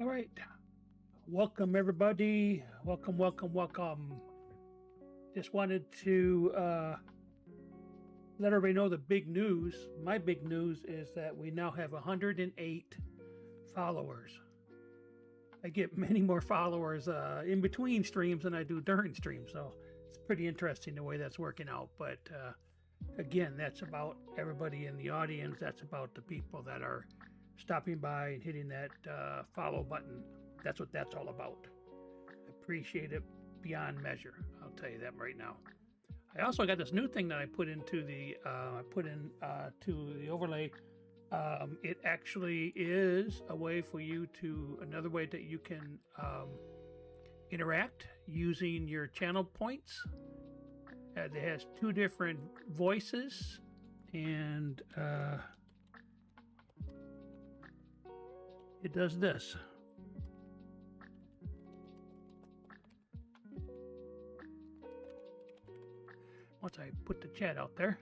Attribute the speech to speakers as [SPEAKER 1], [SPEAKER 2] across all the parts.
[SPEAKER 1] All right. Welcome, everybody. Welcome. Just wanted to let everybody know the big news. My big news is that we now have 108 followers. I get many more followers in between streams than I do during streams, so it's pretty interesting the way that's working out. But again, that's about everybody in the audience. That's about the people that are stopping by and hitting that follow button. That's what that's all about. I appreciate it beyond measure. I'll tell you that right now. I also got this new thing that I put into the to the overlay. It actually is a way for you to another way that you can interact using your channel points. It has two different voices, and it does this. Once I put the chat out there.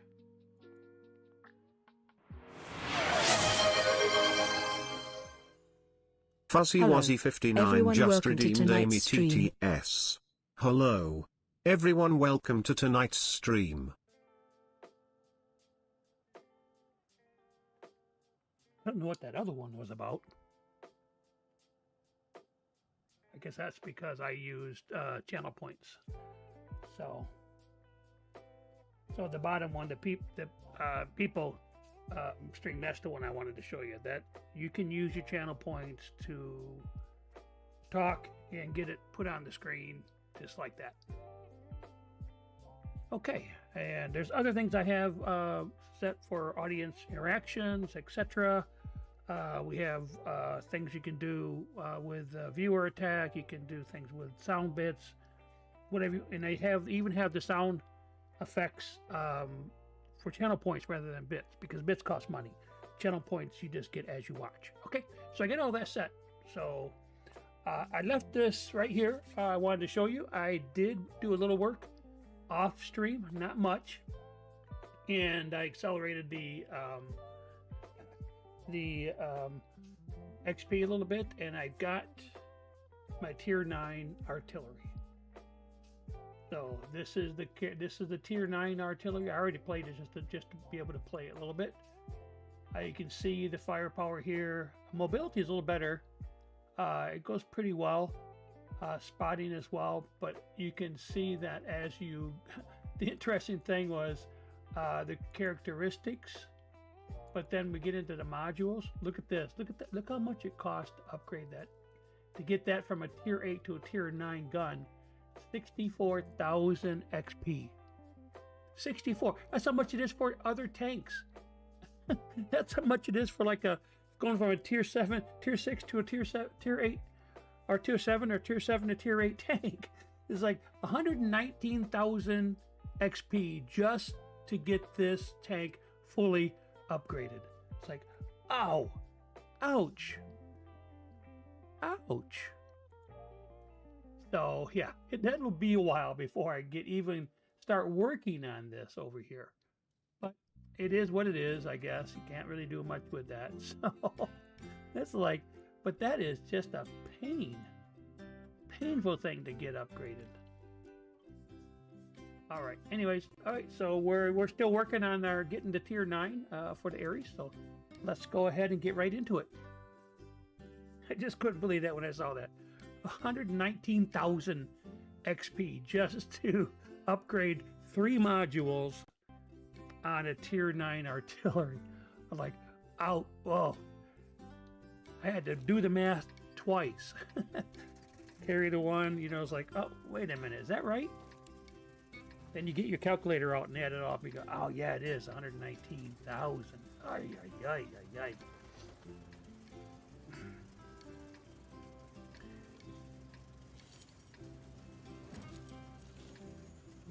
[SPEAKER 2] FuzzyWazzy59 just redeemed Amy TTS. Hello. Everyone, welcome to tonight's stream.
[SPEAKER 1] I don't know what that other one was about. I guess that's because I used channel points. So the bottom one, the people stream, that's the one I wanted to show you. That you can use your channel points to talk and get it put on the screen just like that. Okay, and there's other things I have set for audience interactions, etc. We have things you can do with viewer attack. You can do things with sound bits, whatever. And they even have the sound effects for channel points rather than bits, because bits cost money. Channel points you just get as you watch. Okay, so I get all that set. So I left this right here. I wanted to show you. I did do a little work off stream, not much, and I accelerated the XP a little bit, and I got my tier 9 artillery. So this is the tier 9 artillery. I already played it just to be able to play it a little bit. You can see the firepower here. Mobility is a little better. It goes pretty well. Spotting as well, but you can see that as you the interesting thing was the characteristics, but then we get into the modules. Look at this. Look how much it costs to upgrade that, to get that from a tier 8 to a tier 9 gun. 64,000 XP. 64. That's how much it is for other tanks. That's how much it is for like going from a tier 7, tier 6 to a tier 8, or tier 7 to tier 8 tank. It's like 119,000 XP just to get this tank fully upgraded. It's like, ow, ouch, ouch. So yeah, that'll be a while before I even start working on this over here. But it is what it is, I guess. You can't really do much with that. So that's like, but that is just a painful thing to get upgraded. All right. Anyways, all right. So we're still working on our getting to tier 9 for the Ares. So let's go ahead and get right into it. I just couldn't believe that when I saw that. 119,000 XP just to upgrade 3 modules on a tier 9 artillery. I'm like, oh, whoa. I had to do the math twice. Carry the one, it's like, oh, wait a minute, is that right? Then you get your calculator out and add it off. You go, oh yeah, it is 119,000. Ay, ay, ay, ay, ay.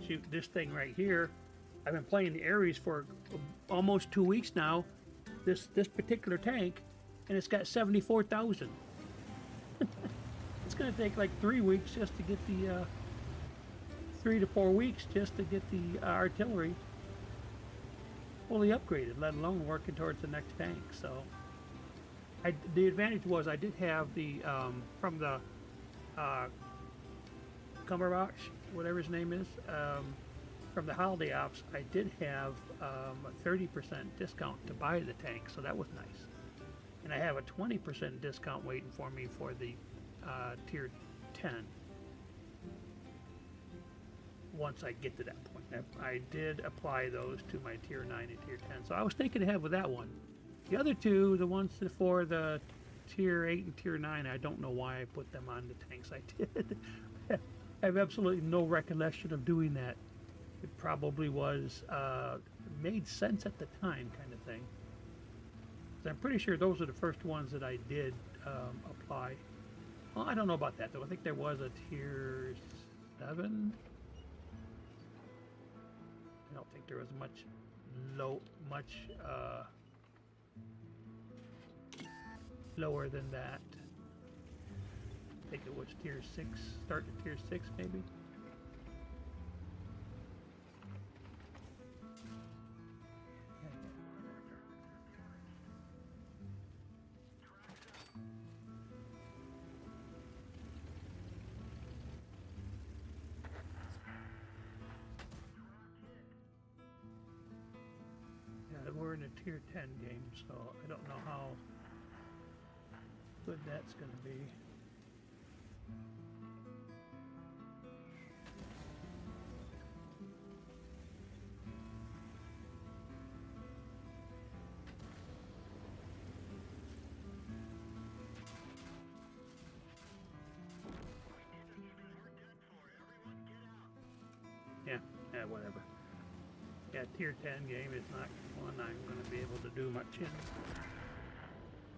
[SPEAKER 1] Shoot, this thing right here, I've been playing the Ares for almost 2 weeks now. This particular tank, and it's got 74,000. It's going to take like 3 weeks just to get the 3 to 4 weeks just to get the artillery fully upgraded, let alone working towards the next tank. So The advantage was I did have the from the uh, Cumberbatch, whatever his name is, from the Holiday Ops. I did have a 30% discount to buy the tank, so that was nice. And I have a 20% discount waiting for me for the tier 10. Once I get to that point, I did apply those to my tier 9 and tier 10. So I was thinking ahead with that one. The other two, the ones for the tier 8 and tier 9, I don't know why I put them on the tanks I did. I have absolutely no recollection of doing that. It probably was, made sense at the time kind of thing. So I'm pretty sure those are the first ones that I did apply. Well, I don't know about that though. I think there was a tier 7. I don't think there was much lower than that. I think it was tier 6, start to tier 6 maybe. We're in a tier 10 game, so I don't know how good that's going to be. Yeah, whatever. Yeah, tier 10 game is not one I'm going to be able to do much in.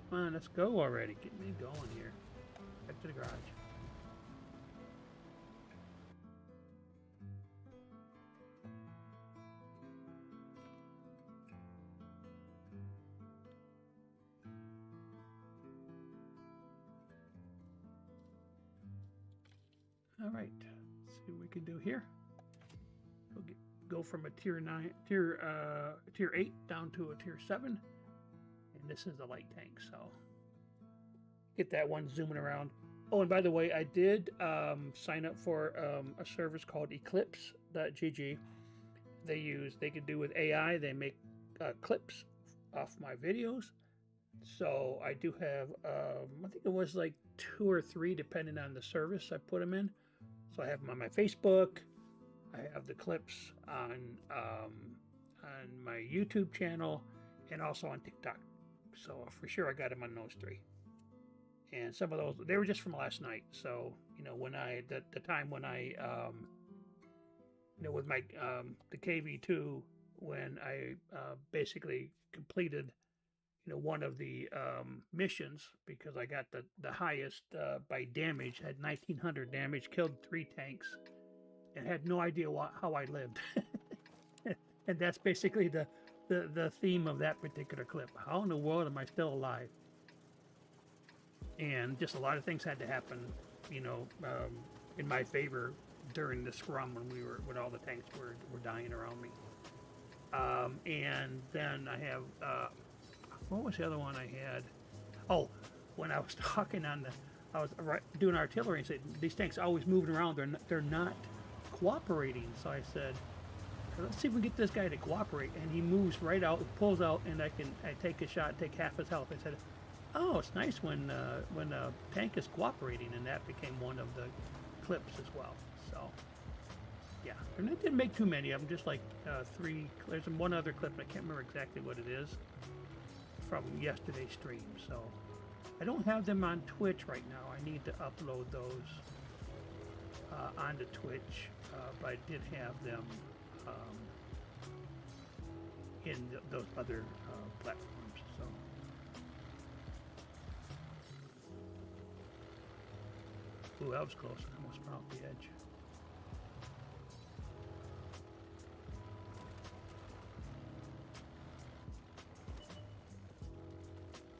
[SPEAKER 1] Come on, let's go already. Get me going here. Back to the garage. All right, let's see what we can do here. We'll go from a tier 8 down to a tier 7, and this is the light tank, so get that one zooming around. Oh, and by the way, I did sign up for a service called Eclipse.gg. They could do with AI. They make clips off my videos. So I do have, I think it was like 2 or 3 depending on the service I put them in. So I have them on my Facebook. I have the clips on my YouTube channel and also on TikTok. So for sure I got them on those 3. And some of those, they were just from last night. So, you know, when the time when I, you know, with my, the KV2, when I basically completed, you know, one of the missions, because I got the highest by damage, had 1900 damage, killed 3 tanks, and had no idea how I lived. And that's basically the theme of that particular clip. How in the world am I still alive? And just a lot of things had to happen, you know, in my favor during the scrum when all the tanks were dying around me. And then I have, what was the other one I had? Oh, when I was talking I was doing artillery and said, these tanks are always moving around. They're not cooperating. So I said, let's see if we can get this guy to cooperate. And he moves right out, pulls out, and I take a shot, take half his health. I said, oh, it's nice when a tank is cooperating, and that became one of the clips as well. So, yeah, and I didn't make too many of them, just like 3. There's one other clip, I can't remember exactly what it is, from yesterday's stream. So, I don't have them on Twitch right now. I need to upload those onto Twitch, but I did have them in those other platforms. So. Ooh, that was close. I almost went off the edge.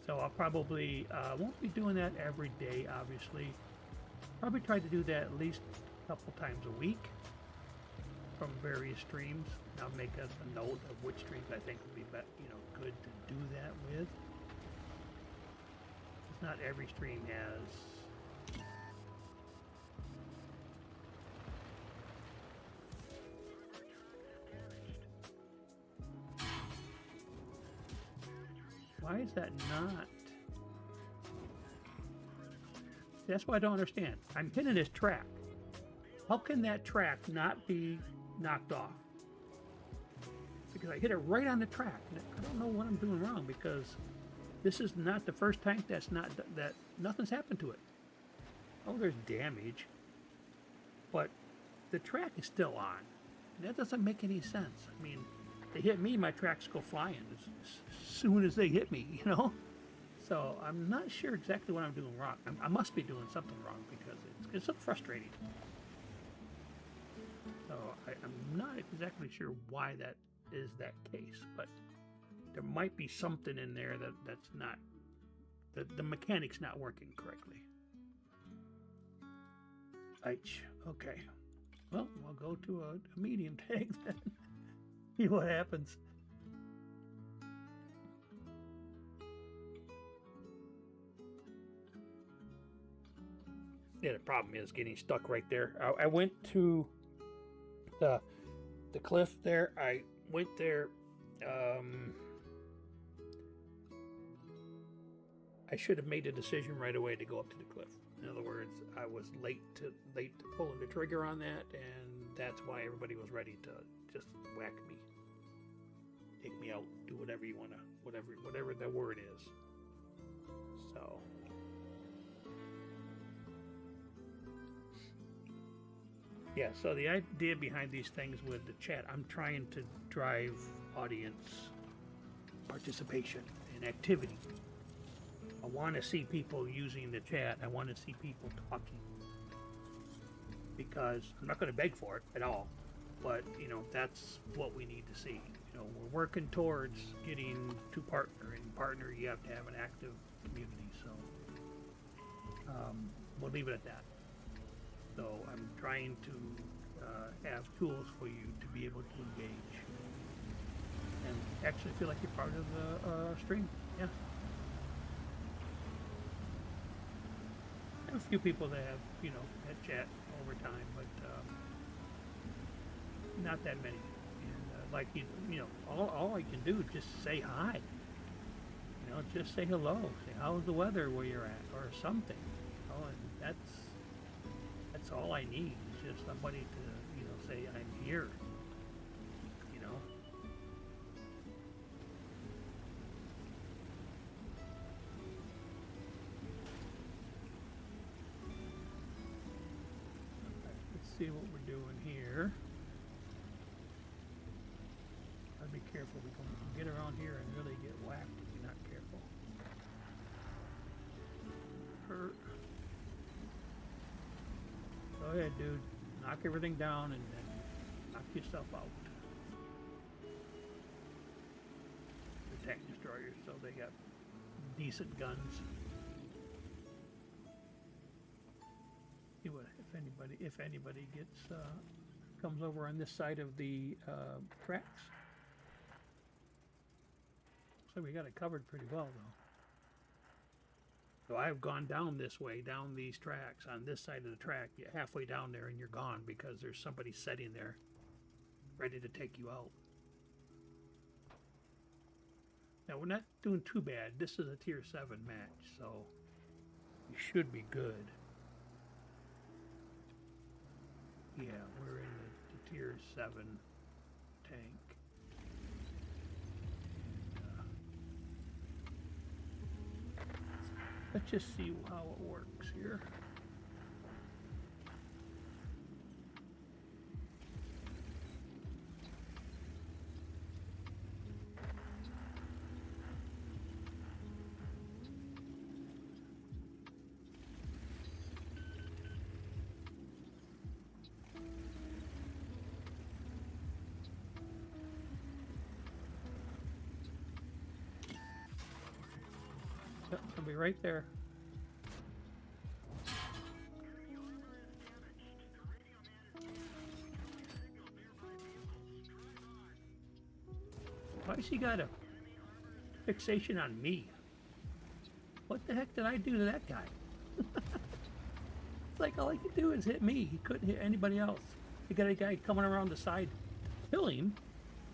[SPEAKER 1] So I'll probably, won't be doing that every day, obviously. Probably try to do that at least a couple times a week from various streams. I'll make a note of which streams I think would be, good to do that with. not every stream has. Why is that not? That's what I don't understand. I'm hitting this track. How can that track not be knocked off? Because I hit it right on the track. I don't know what I'm doing wrong, because this is not the first tank that nothing's happened to it. Oh, there's damage, but the track is still on. That doesn't make any sense. I mean, they hit me, my tracks go flying as soon as they hit me, you know? So I'm not sure exactly what I'm doing wrong. I must be doing something wrong, because it's so frustrating. So I'm not exactly sure why that is that case, but there might be something in there that's not, the mechanic's not working correctly. Okay. Well, we'll go to a medium tank then. See what happens. Yeah, the problem is getting stuck right there. I went to the cliff there. I went there. I should have made a decision right away to go up to the cliff. In other words, I was late to pulling the trigger on that, and that's why everybody was ready to just whack me, take me out, do whatever you want to, whatever the word is. So. Yeah, so the idea behind these things with the chat, I'm trying to drive audience participation and activity. I want to see people using the chat. I want to see people talking. Because I'm not going to beg for it at all. But, you know, that's what we need to see. You know, we're working towards getting to partner. And partner, you have to have an active community. So, we'll leave it at that. So I'm trying to have tools for you to be able to engage and actually feel like you're part of the stream. Yeah. I have a few people that have, you know, had chat over time, but not that many. And like you know, all I can do is just say hi. You know, just say hello. Say how's the weather where you're at, or something. Oh, and that's all I need, is just somebody to, you know, say I'm here, you know. Let's see what we're doing here. Gotta be careful, we can get around here and really get whacked if you're not careful. Hurt. Go ahead, dude. Knock everything down and then knock yourself out. The tank destroyers, so they got decent guns. See what if anybody gets comes over on this side of the tracks. So we got it covered pretty well, though. So I've gone down this way, down these tracks, on this side of the track. You're halfway down there and you're gone because there's somebody sitting there ready to take you out. Now, we're not doing too bad. This is a tier 7 match, so we should be good. Yeah, we're in the tier 7 tank. Let's just see how it works here. I'll be right there. Why has he got a fixation on me? What the heck did I do to that guy? It's like all he could do is hit me. He couldn't hit anybody else. You got a guy coming around the side to kill him,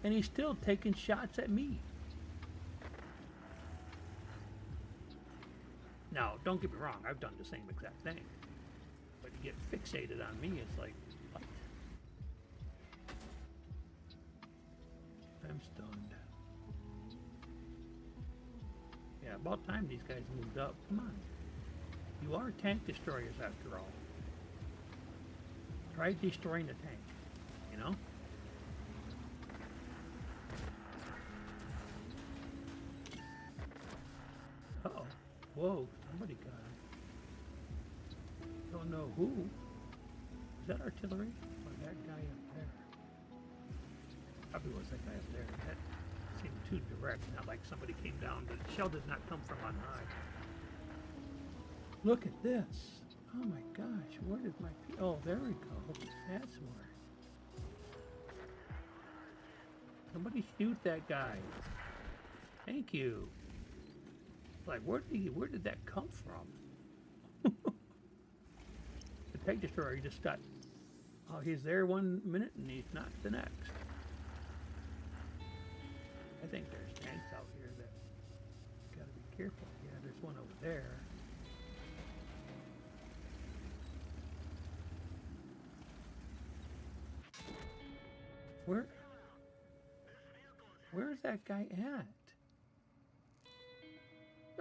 [SPEAKER 1] and he's still taking shots at me. Now, don't get me wrong, I've done the same exact thing. But you get fixated on me, it's like, what? I'm stunned. Yeah, about time these guys moved up. Come on. You are tank destroyers after all. Try destroying the tank, you know? Uh-oh. Whoa, somebody got him. Don't know who. Is that artillery? Or that guy up there? Probably was that guy up there. That seemed too direct, not like somebody came down. The shell did not come from on high. Look at this. Oh my gosh, where did my... Oh, there we go. That's where. Somebody shoot that guy. Thank you. Like, where did that come from? The tank destroyer just got... Oh, he's there 1 minute and he's not the next. I think there's tanks out here that... Gotta be careful. Yeah, there's one over there. Where's that guy at?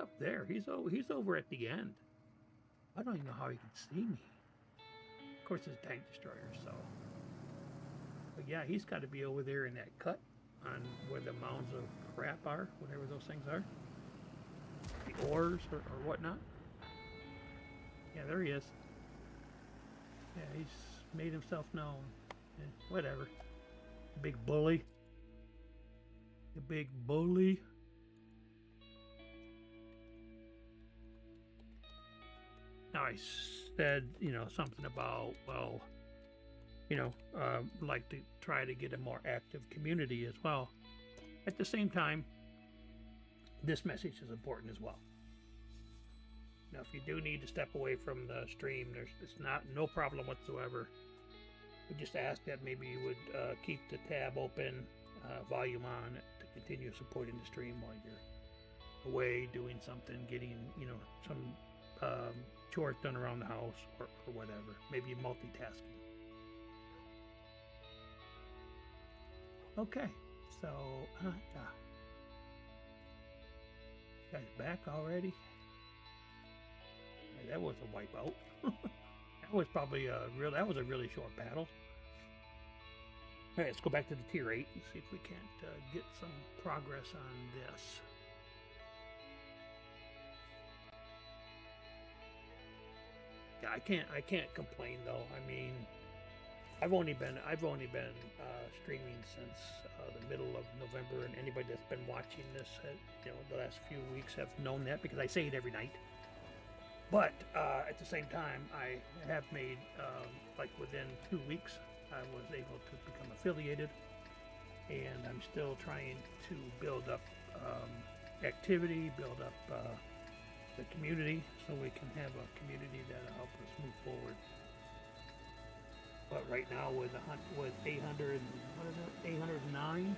[SPEAKER 1] Up there. He's over at the end. I don't even know how he can see me. Of course, it's a tank destroyer, so. But yeah, he's got to be over there in that cut on where the mounds of crap are, whatever those things are. The ores or whatnot. Yeah, there he is. Yeah, he's made himself known. Yeah, whatever. Big bully. The big bully. Now I said, you know, something about, well, you know, like to try to get a more active community as well. At the same time, this message is important as well. Now, if you do need to step away from the stream, it's no problem whatsoever. We just ask that maybe you would keep the tab open, volume on, to continue supporting the stream while you're away doing something, getting, you know, some chores done around the house or whatever. Maybe multitasking. Okay, so guys back already? That was a wipeout. That was probably that was a really short battle. All right, let's go back to the tier 8 and see if we can't get some progress on this. Yeah, I can't complain though. I mean, I've only been streaming since the middle of November, and anybody that's been watching this, you know, the last few weeks have known that because I say it every night. But at the same time, I have made, like within 2 weeks, I was able to become affiliated, and I'm still trying to build up activity, build up the community, so we can have a community that'll help us move forward. But right now, with 809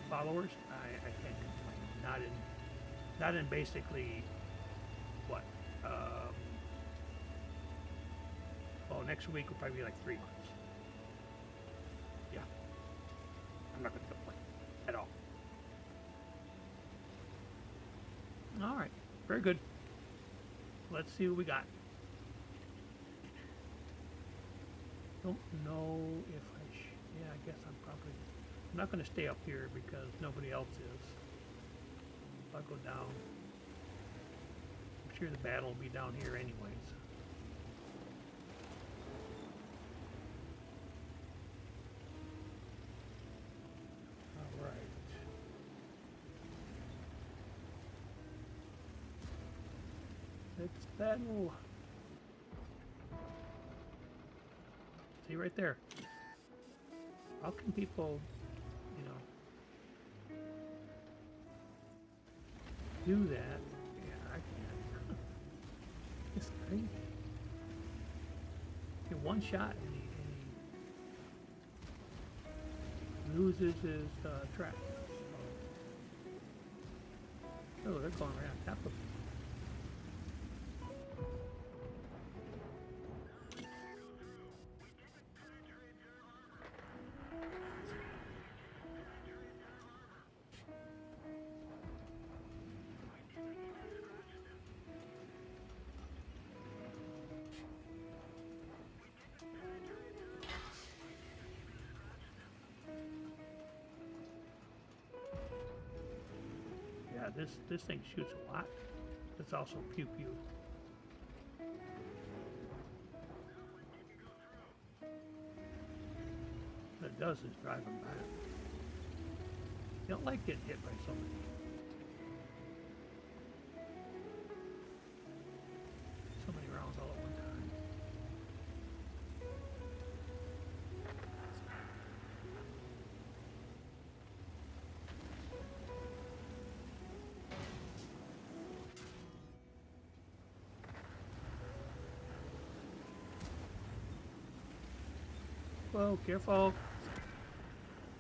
[SPEAKER 1] followers, I can't complain. Not in basically what? Well, next week will probably be like 3 months. Yeah, I'm not going to complain at all. All right, very good. Let's see what we got. Don't know if yeah, I guess I'm not going to stay up here because nobody else is. If I go down, I'm sure the battle will be down here anyways. All right. Let's battle. See right there. How can people, you know, do that. Yeah, I can't. It's crazy. In one shot, and he loses his track. Oh, they're going right on top of him. Yeah, this thing shoots a lot. It's also pew pew. What it does is drive them back. You don't like getting hit by somebody. So many rounds all at one time. Whoa, careful.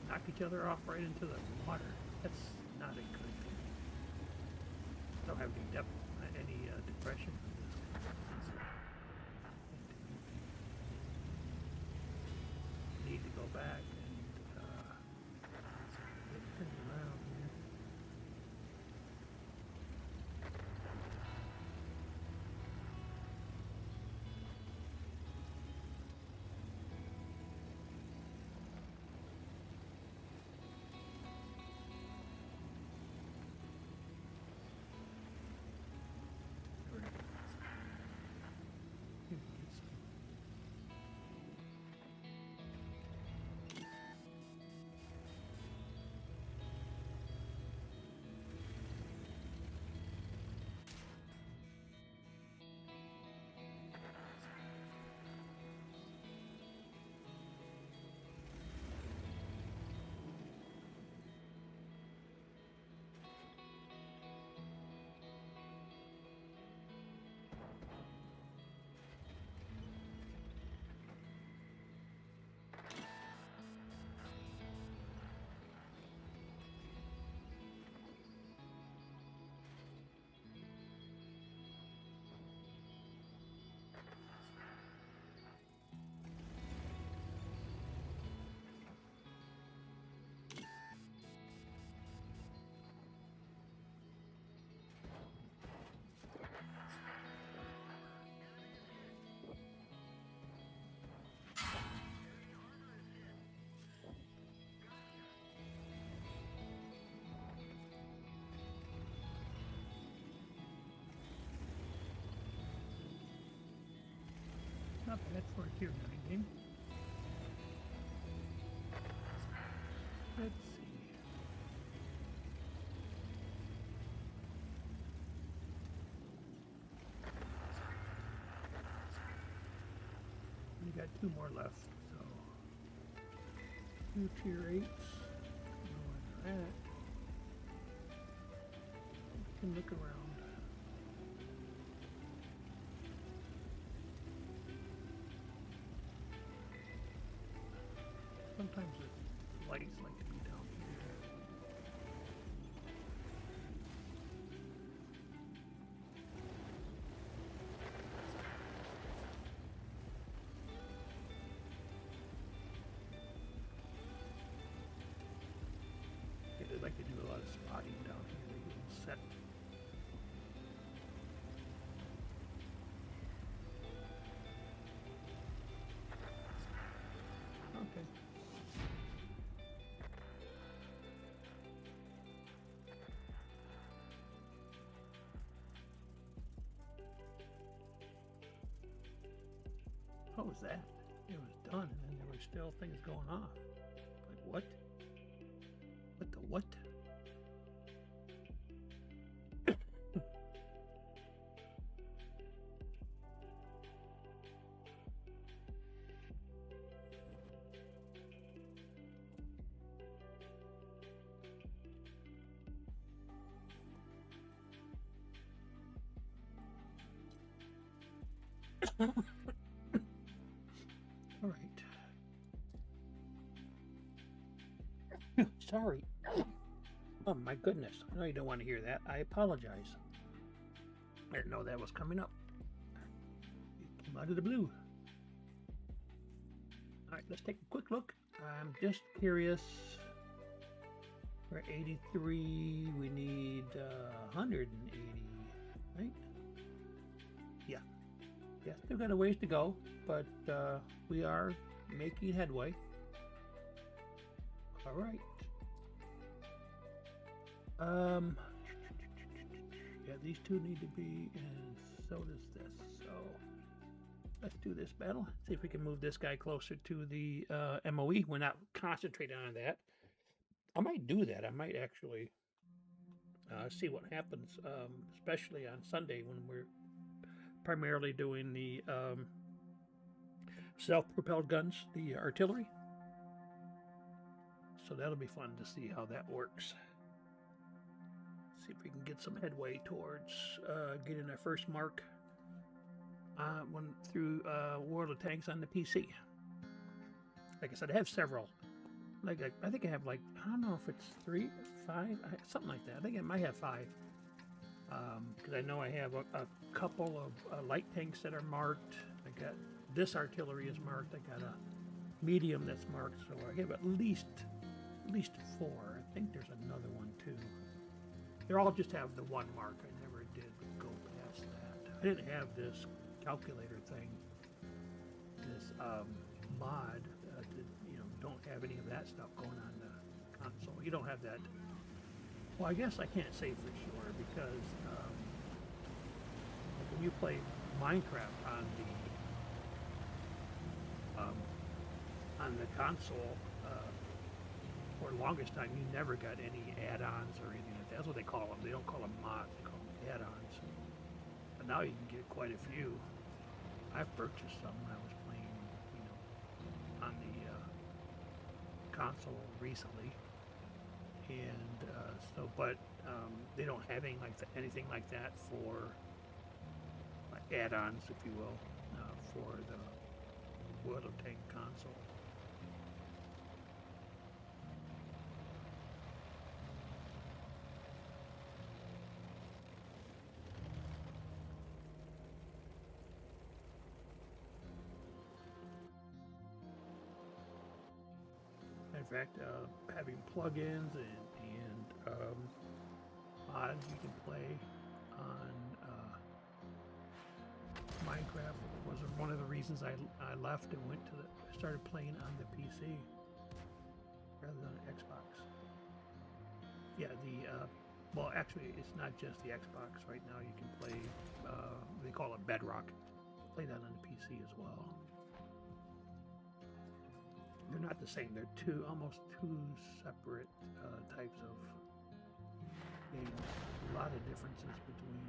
[SPEAKER 1] Knock each other off right into the water. That's not a good thing. Don't have any depth, any depression from this. Need to go back and get things around here. Not bad for a tier 9 game. Let's see. We got 2 more left, so 2 tier 8s. Know where they're at. We can look around. Sometimes the lights like to be down here. Yeah, they like to do a lot of spotting down here. They will set. Okay. What was that? It was done, and then there were still things going on. Like what? What the what? All right. Sorry. Oh my goodness. I know you don't want to hear that. I apologize. I didn't know that was coming up. It came out of the blue. Alright, let's take a quick look. I'm just curious. We're at 83. We need 180, right? Yeah. Yeah, still got a ways to go, but we are making headway. All right. Yeah, these two need to be, and so does this. So let's do this battle. See if we can move this guy closer to the MOE. We're not concentrating on that. I might do that. I might actually see what happens, especially on Sunday when we're primarily doing the self-propelled guns, the artillery. So that'll be fun to see how that works. See if we can get some headway towards getting our first mark through World of Tanks on the PC. Like I said, I have several. Like I think I have I don't know if it's 3, 5, something like that. I think I might have 5. Because I know I have a couple of light tanks that are marked. I got this artillery is marked. I got a medium that's marked. So I have at least 4. I think there's another one too. They all just have the 1 mark. I never did go past that. I didn't have this calculator thing, this mod. Don't have any of that stuff going on the console. You don't have that. Well, I guess I can't say for sure because when you play Minecraft on the console, for the longest time, you never got any add-ons or anything like that. That's what they call them. They don't call them mods. They call them add-ons. But now you can get quite a few. I purchased some when I was playing, on the console recently, and but they don't have anything like that for add-ons, if you will, for the World of Tank console. In fact, having plugins and mods you can play on Minecraft was one of the reasons I left and started playing on the PC rather than Xbox. Yeah, well, actually, it's not just the Xbox. Right now, you can play. They call it Bedrock. Play that on the PC as well. They're not the same. They're almost two separate types of games. A lot of differences between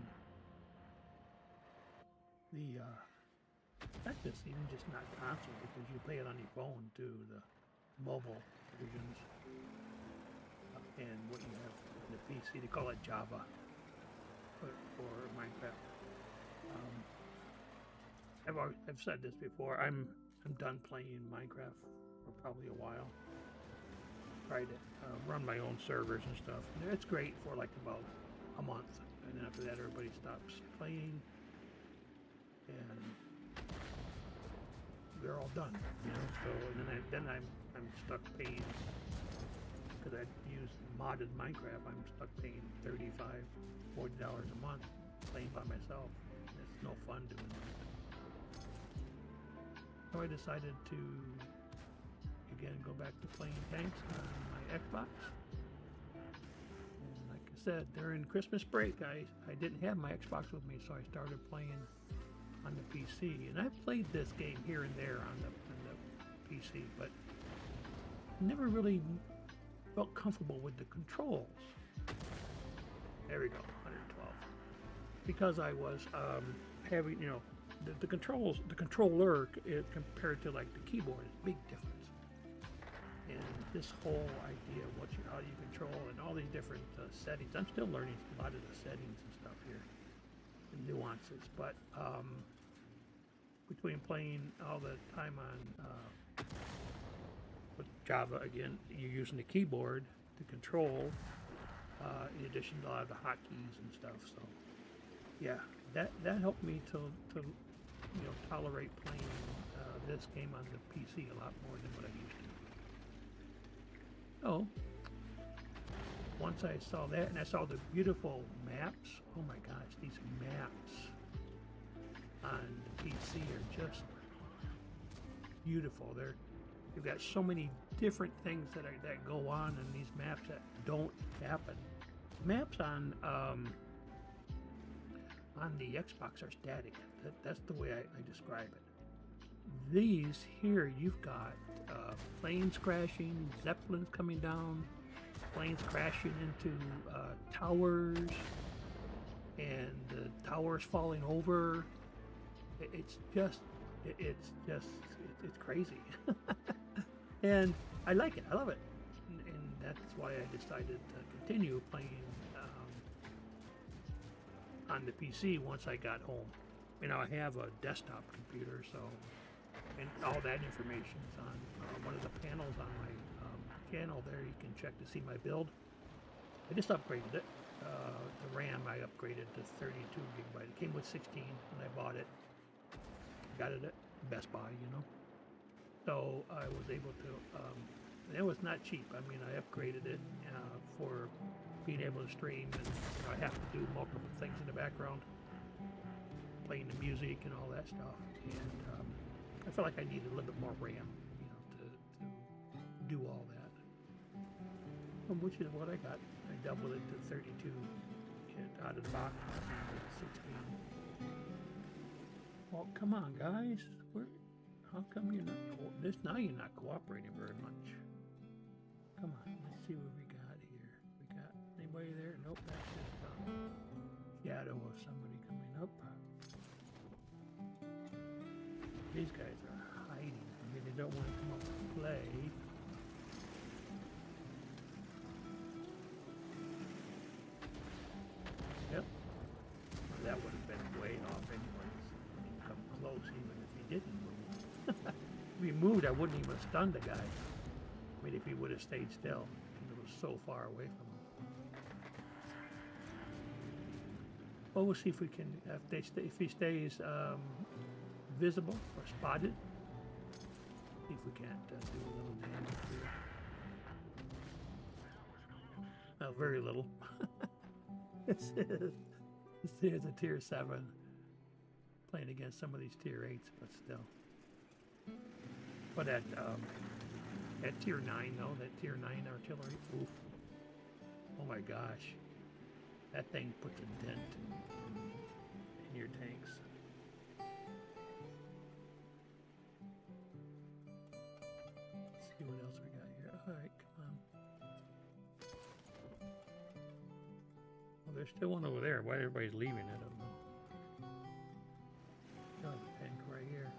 [SPEAKER 1] the. That's just even just not console because you play it on your phone too. The mobile versions and what you have on the PC. They call it Java for Minecraft. I've said this before. I'm done playing Minecraft for probably a while. Try to run my own servers and stuff. And it's great for like about a month, and then after that, everybody stops playing, and they're all done. So then I'm stuck paying because I use modded Minecraft. I'm stuck paying $35, $40 a month playing by myself. It's no fun doing that. So I decided to again go back to playing tanks on my Xbox. And like I said, during Christmas break, I didn't have my Xbox with me, so I started playing on the PC. And I've played this game here and there on the PC, but never really felt comfortable with the controls. There we go, 112. Because I was having, the controls, the controller compared to like the keyboard is a big difference. And this whole idea of how you control and all these different settings, I'm still learning a lot of the settings and stuff here, the nuances. But between playing all the time on with Java again, you're using the keyboard to control, in addition to a lot of the hotkeys and stuff. So yeah, that helped me to tolerate playing this game on the PC a lot more than what I used to. So once I saw that, and I saw the beautiful maps, oh my gosh, these maps on the PC are just beautiful. You've got so many different things that go on in these maps that don't happen. Maps on the Xbox are static. That's the way I describe it. These here, you've got planes crashing, zeppelins coming down, planes crashing into towers, and the towers falling over. It's crazy. And I like it. I love it. And that's why I decided to continue playing on the PC once I got home. I have a desktop computer, so, and all that information's on one of the panels on my channel there. You can check to see my build. I just upgraded it. The RAM I upgraded to 32 gigabyte. It came with 16 when I bought it. Got it at Best Buy, So I was able to, and it was not cheap. I upgraded it for being able to stream, and I have to do multiple things in the background, playing the music and all that stuff. And I felt like I needed a little bit more RAM, to do all that. Which is what I got. I doubled it to 32 out of the box, 16. Well, come on, guys. How come you're not now you're not cooperating very much? Come on, let's see what we got here. We got anybody there? Nope, that's just a shadow of somebody coming up. These guys are hiding. They don't want to come up and play. Yep. Well, that would have been way off anyways. Come close even if he didn't move. If he moved, I wouldn't even have stunned the guy. If he would have stayed still, because it was so far away from him. Well, we'll see if we can, if he stays visible or spotted. See if we can't do a little damage here. No, very little. This is a tier 7. Playing against some of these tier 8s, but still. But at tier 9 though, that tier 9 artillery, oof. Oh my gosh. That thing puts a dent in your tanks. Let's see what else we got here. Alright, come on. Well, there's still one over there. Why everybody's leaving, I don't know. Another tank right here.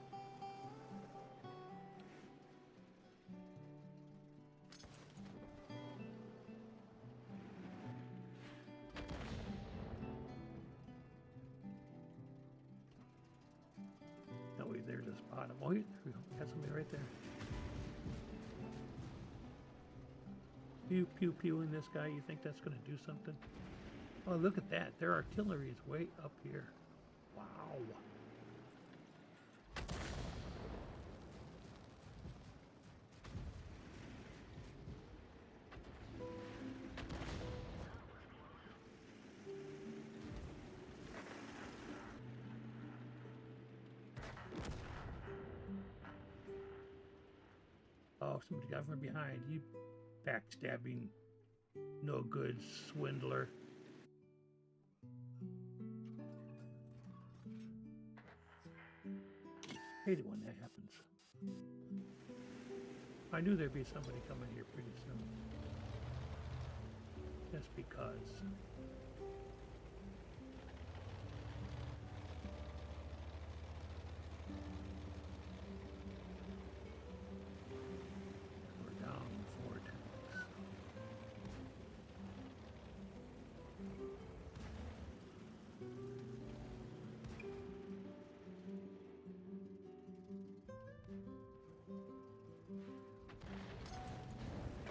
[SPEAKER 1] No, there's a spot. Oh, there we go. Got somebody right there. Pew, pew, pew in this guy. You think that's going to do something? Oh, look at that. Their artillery is way up here. Wow. Oh, somebody got from behind. You backstabbing, no good swindler. Hate it when that happens. I knew there'd be somebody coming here pretty soon. Just because. We're down 4 tanks.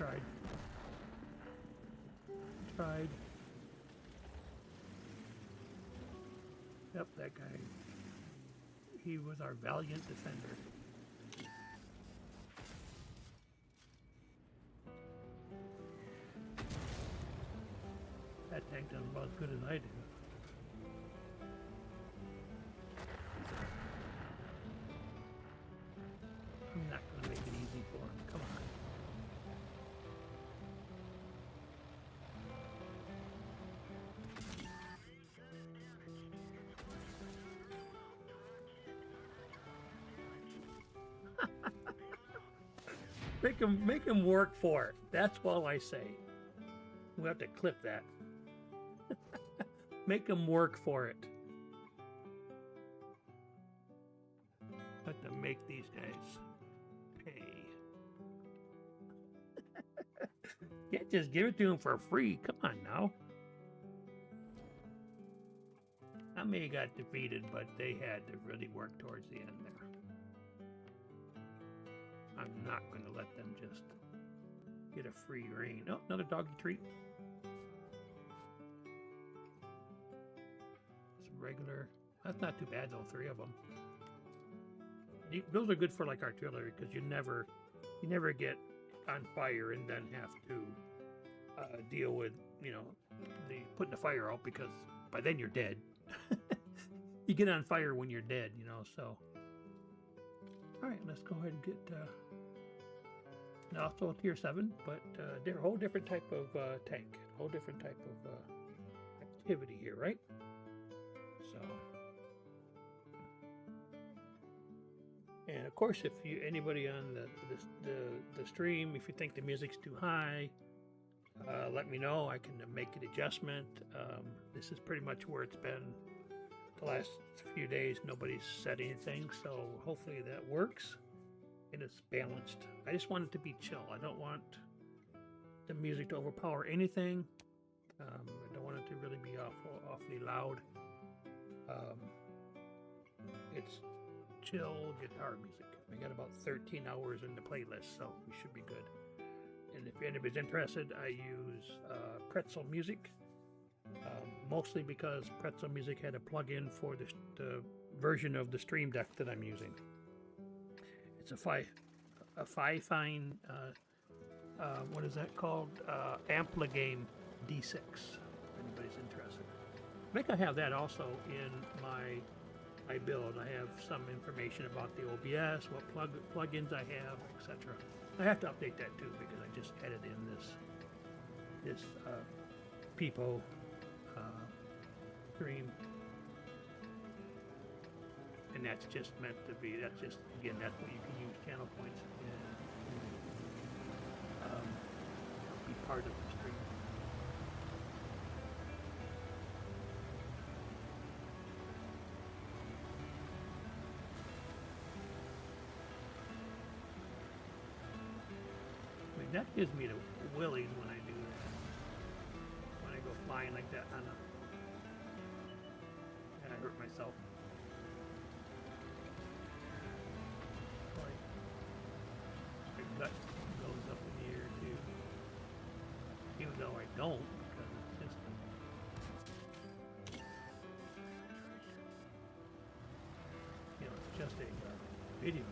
[SPEAKER 1] tried. Tried. Yep, that guy. He was our valiant defender. That tank does about as good as I do. I'm not going to make it easy for him. Come on. Make him work for it. That's all I say. We have to clip that. Make him work for it. Have to make these guys pay. Can't just give it to him for free. Come on now. I may have got defeated, but they had to really work towards the end there. I'm not going to let them just get a free reign. Oh, another doggy treat. Some regular. That's not too bad though. 3 of them. Those are good for like artillery because you never get on fire and then have to deal with the putting the fire out because by then you're dead. You get on fire when you're dead, So, all right, let's go ahead and get. Also tier 7, but they're a whole different type of tank, a whole different type of activity here, right? So, and of course, if anybody on the stream, if you think the music's too high, let me know. I can make an adjustment. This is pretty much where it's been the last few days. Nobody's said anything, so hopefully that works. And it's balanced. I just want it to be chill. I don't want the music to overpower anything. I don't want it to really be awfully loud. It's chill guitar music. We got about 13 hours in the playlist, so we should be good. And if anybody's interested, I use Pretzel Music, mostly because Pretzel Music had a plug-in for the version of the Stream Deck that I'm using. It's a Fifine, what is that called? Ampligame D6, if anybody's interested. I think I have that also in my build. I have some information about the OBS, what plugins I have, etc. I have to update that too because I just added in this Peepo stream. And that's just meant to be, that's just, again, that's what you can use channel points and be part of the stream. I mean, that gives me the willies when I do that. When I go flying like that on a, and I hurt myself. Gut goes up in the air too, even though I don't, because it's just a video.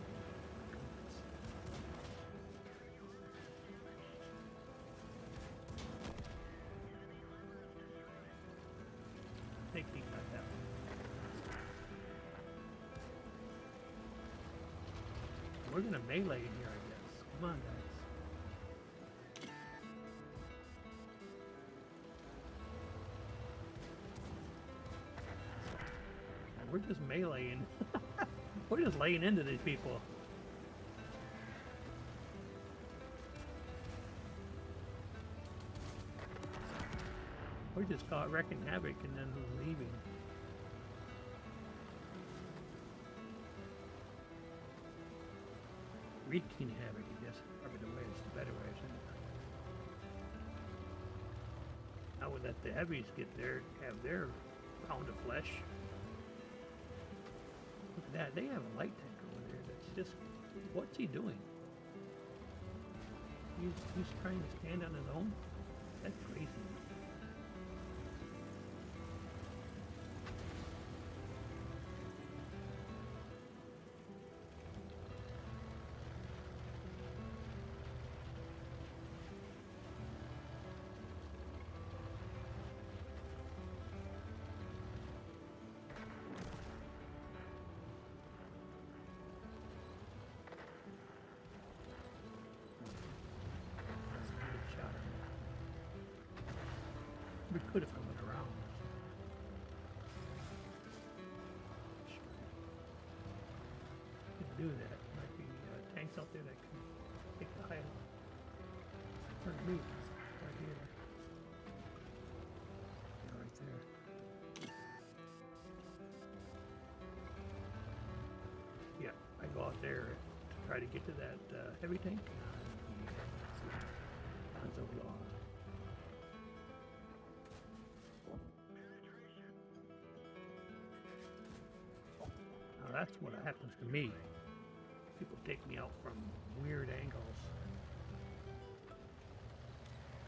[SPEAKER 1] I think he got that one. We're gonna melee in here, I guess. Come on, guys. We're just meleeing. We're just laying into these people. We're just caught wrecking havoc and then leaving. Wreaking havoc, I guess, probably the way, it's the better way of saying it. I would let the heavies have their pound of flesh. Look at that, they have a light tank over there that's just, what's he doing? He's trying to stand on his own? That's crazy. We could if I went around. Could do that. Might be tanks out there that can take the high. Or me, right here. Yeah, right there. Yeah, I go out there to try to get to that heavy tank. That's a law. That's what happens to me. People take me out from weird angles.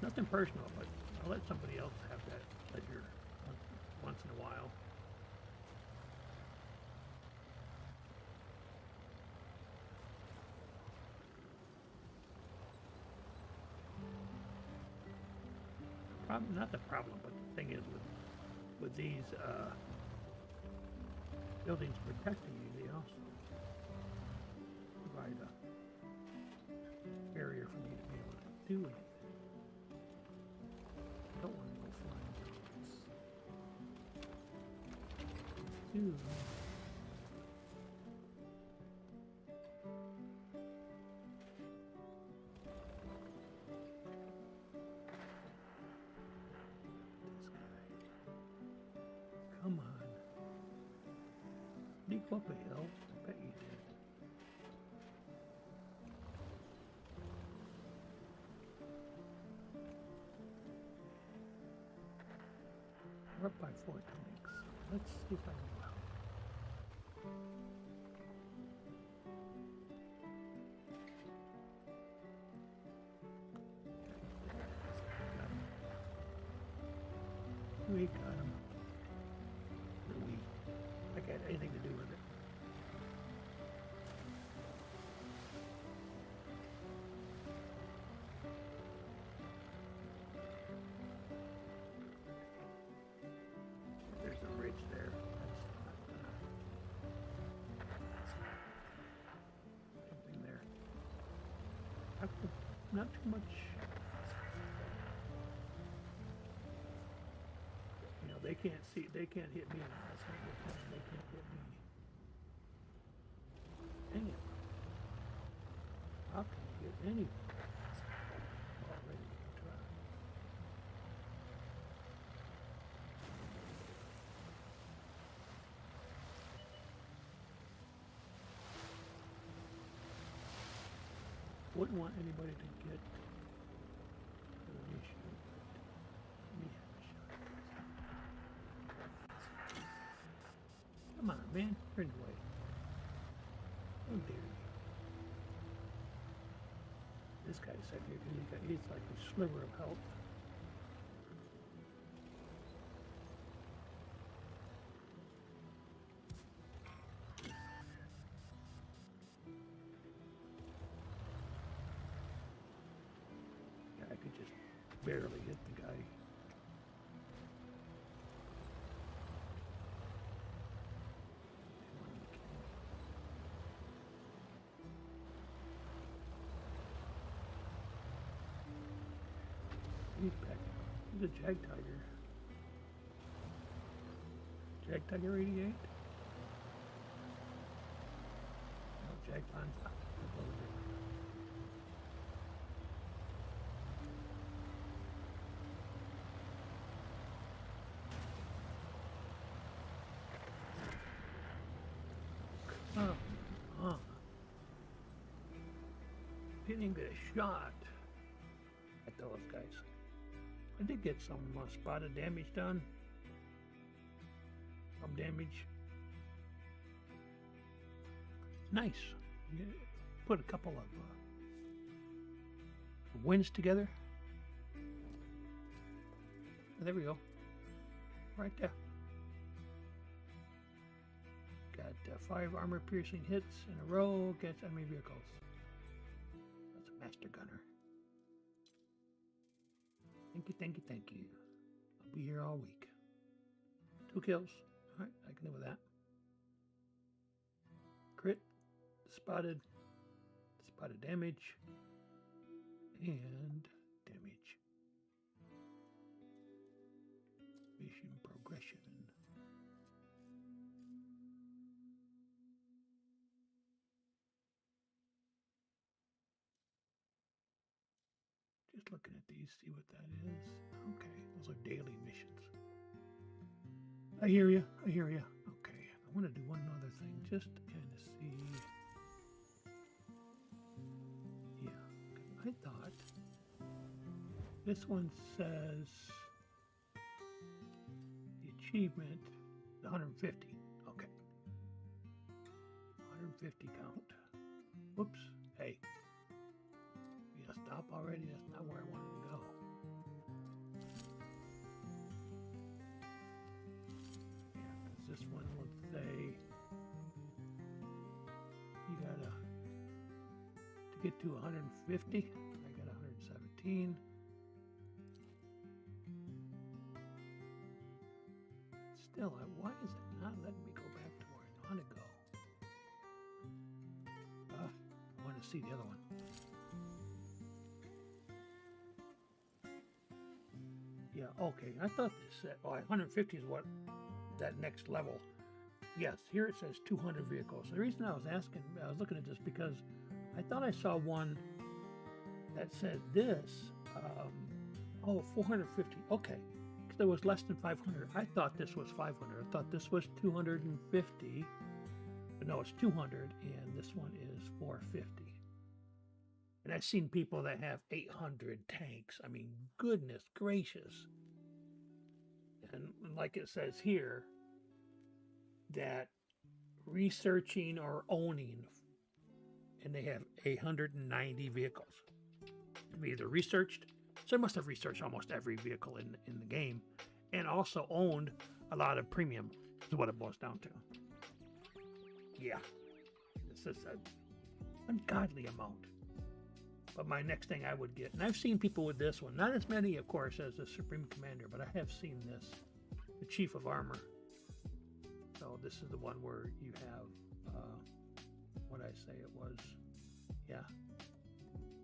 [SPEAKER 1] Nothing personal, but I'll let somebody else have that pleasure once in a while. Not the problem, but the thing is with these buildings protecting you, they also provide a barrier for me to be able to do anything. I don't want to go flying zones. Come on. Did you go up a hill? I bet you did. We're up by 4 tanks. Let's see if I can go out. We got him. I got anything to do with it. There's a ridge there. That's something there. Not too much. You know, they can't see. They can't hit me. They can't hit me. Dang it. I can't get any. Already try. Wouldn't want anybody to get an issue. Let me have a shot. Come on, man. You're in the way. How dare you? This guy's second. He's like a sliver of health. Yeah, I could just barely hit the guy. He's back. He's a Jag Tiger. Jag Tiger 88? No, Jag Panzer. Come on. Didn't even get a shot at those guys. I did get some spotted damage done. Some damage. Nice. Put a couple of wins together. There we go. Right there. Got 5 armor-piercing hits in a row against enemy vehicles. That's a master gunner. Thank you, thank you, thank you. I'll be here all week. 2 kills. Alright, I can live with that. Crit, spotted damage, and damage. Mission progression. Just looking at these, see what that is. Okay, those are daily missions. I hear you. I hear you. Okay, I want to do one other thing just to kind of see. Yeah, I thought this one says the achievement 150. Okay, 150 count. Whoops. Hey. Stop already? That's not where I wanted to go. Yeah, because this one will say you gotta, to get to 150, I got 117. Still, why is it not letting me go back to where I want to go? I want to see the other one. Yeah, okay. I thought this said, 150 is what that next level. Yes, here it says 200 vehicles. The reason I was looking at this because I thought I saw one that said this. 450. Okay, because there was less than 500. I thought this was 500. I thought this was 250. But no, it's 200, and this one is 450. And I've seen people that have 800 tanks. I mean, goodness gracious. And like it says here, that researching or owning, and they have 890 vehicles. They've either researched, so they must have researched almost every vehicle in the game, and also owned a lot of premium, is what it boils down to. Yeah, this is an ungodly amount. But my next thing I would get, and I've seen people with this one, not as many, of course, as the Supreme Commander, but I have seen this, the Chief of Armor. So this is the one where you have, what I say it was, yeah,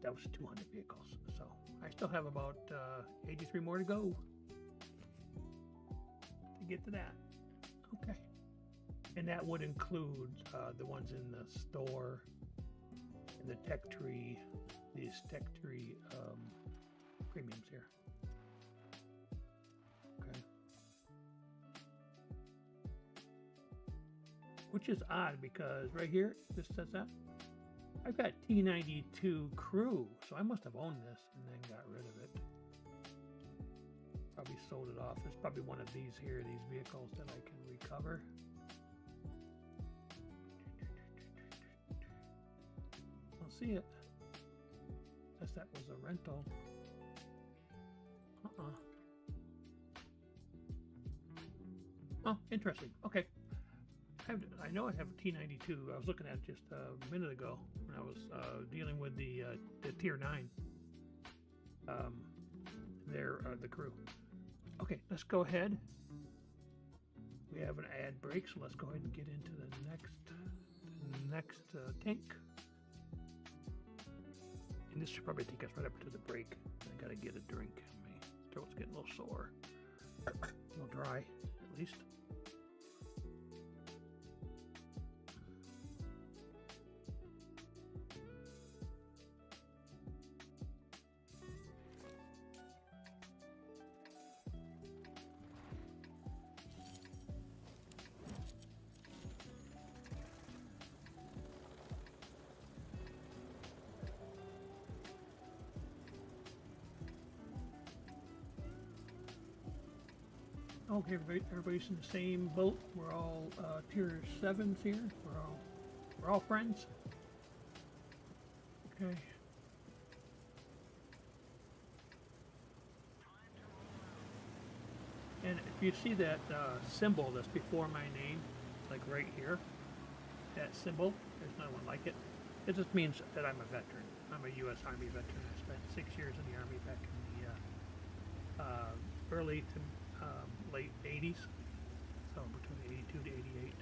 [SPEAKER 1] that was 200 vehicles. So I still have about 83 more to go to get to that. Okay. And that would include the ones in the store, in the tech tree, these tech tree premiums here. Okay. Which is odd because right here, this says that. I've got T92 crew, so I must have owned this and then got rid of it. Probably sold it off. There's probably one of these here, these vehicles that I can recover. I'll see it. Guess that was a rental. Oh, interesting. Okay. I know I have a T92. I was looking at it just a minute ago when I was dealing with the Tier 9. They're the crew. Okay, let's go ahead. We have an ad break, so let's go ahead and get into the next tank. And this should probably take us right up to the break. I gotta get a drink. My throat's getting a little sore. A little dry, at least. Okay, everybody's in the same boat. We're all tier 7s here. We're all friends. Okay. And if you see that symbol that's before my name, like right here, that symbol, there's no one like it. It just means that I'm a veteran. I'm a U.S. Army veteran. I spent 6 years in the Army back in the early to late 80s, so between 82 to 88.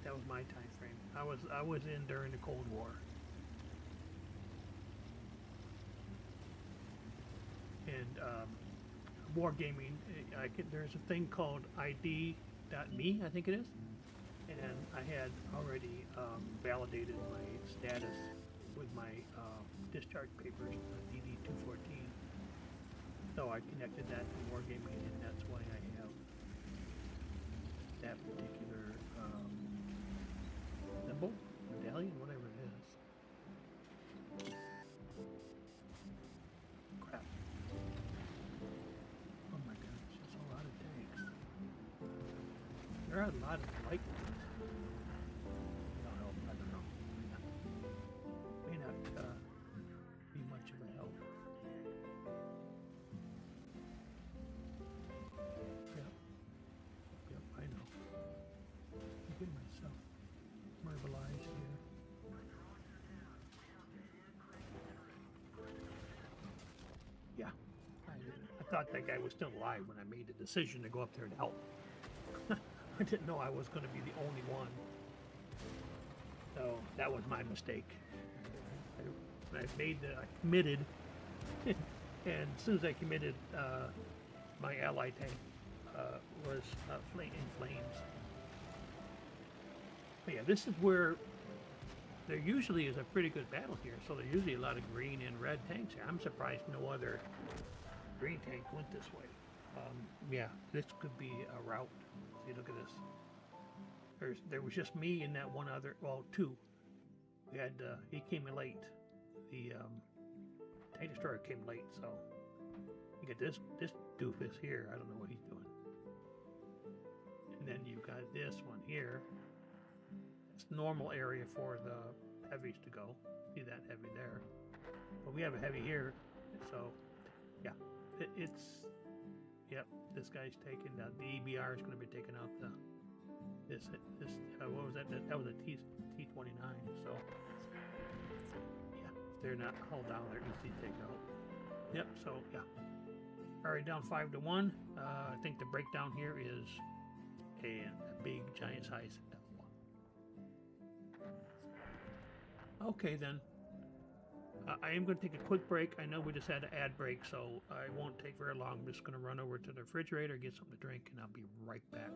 [SPEAKER 1] That was my time frame. I was in during the Cold War. And wargaming, there's a thing called ID.me, I think it is, and I had already validated my status with my discharge papers, DD 214. So I connected that to wargaming, and that's why I have that particular symbol, medallion, whatever it is. Crap. Oh my gosh, that's a lot of tanks. There are a lot of light ones. I don't know. May not be much of a help. Yep, I know. I'm getting myself mobilized here. Yeah, I thought that guy was still alive when I made the decision to go up there to help. I didn't know I was going to be the only one. So that was my mistake. I committed, and as soon as I committed, my ally tank was in flames. But yeah, this is where there usually is a pretty good battle here. So there's usually a lot of green and red tanks here. I'm surprised no other green tank went this way. Yeah, this could be a route. See, look at this. There was just me and that one other, well, two. We had, he came in late. The tank destroyer came late, so you get this doofus here. I don't know what he's doing. And then you've got this one here. It's normal area for the heavies to go. See that heavy there. But we have a heavy here, so yeah, yep, this guy's taken, the EBR is going to be taking out what was that? That was a T-29, so yeah, they're not hull down, they're easy to take out. Yep, so yeah. Alright, down 5-1. I think the breakdown here is a big giant size L. Okay then. I am going to take a quick break. I know we just had an ad break, so I won't take very long. I'm just going to run over to the refrigerator, get something to drink, and I'll be right back.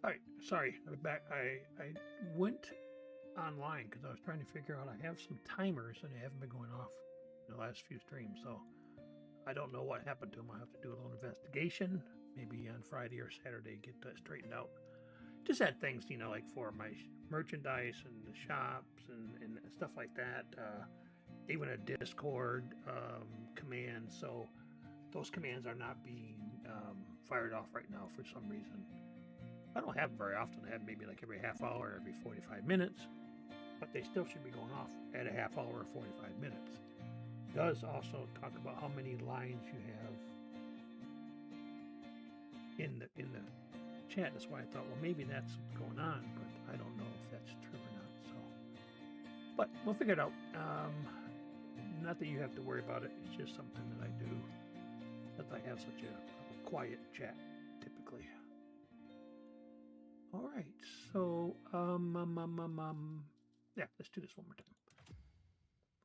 [SPEAKER 1] All right, sorry, I'm back. I went online because I was trying to figure out. I have some timers and they haven't been going off in the last few streams, so I don't know what happened to them. I'll have to do a little investigation, maybe on Friday or Saturday, get that straightened out. Just add things, you know, like for my merchandise and the shops and stuff like that. Even a Discord command. So those commands are not being fired off right now for some reason. I don't have them very often. I have maybe like every half hour, every 45 minutes. But they still should be going off at a half hour or 45 minutes. It does also talk about how many lines you have in the chat. That's why I thought, well, maybe that's what's going on, but I don't know if that's true or not. So, but we'll figure it out. Not that you have to worry about it. It's just something that I do, that I have such a quiet chat typically. All right, so yeah, let's do this one more time,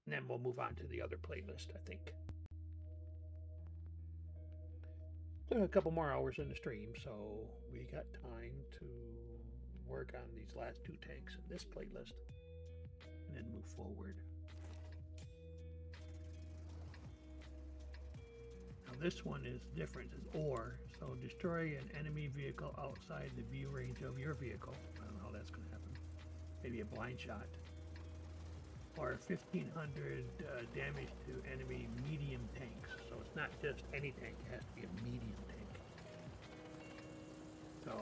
[SPEAKER 1] and then we'll move on to the other playlist. I think. Still a couple more hours in the stream, so we got time to work on these last two tanks in this playlist and then move forward. Now this one is different, it's ore, so destroy an enemy vehicle outside the view range of your vehicle. I don't know how that's going to happen. Maybe a blind shot. Or 1,500 damage to enemy medium tanks. So it's not just any tank, it has to be a medium tank. So,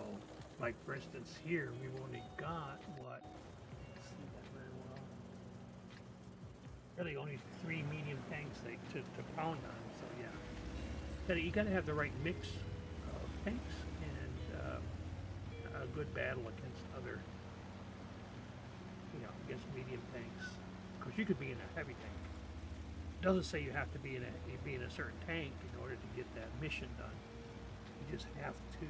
[SPEAKER 1] like for instance here, we've only got, what? Let's see that very well. Really only 3 medium tanks to pound on, so yeah. You gotta have the right mix of tanks and a good battle against other, against medium tanks. Because you could be in a heavy tank. It doesn't say you have to be in a certain tank in order to get that mission done. You just have to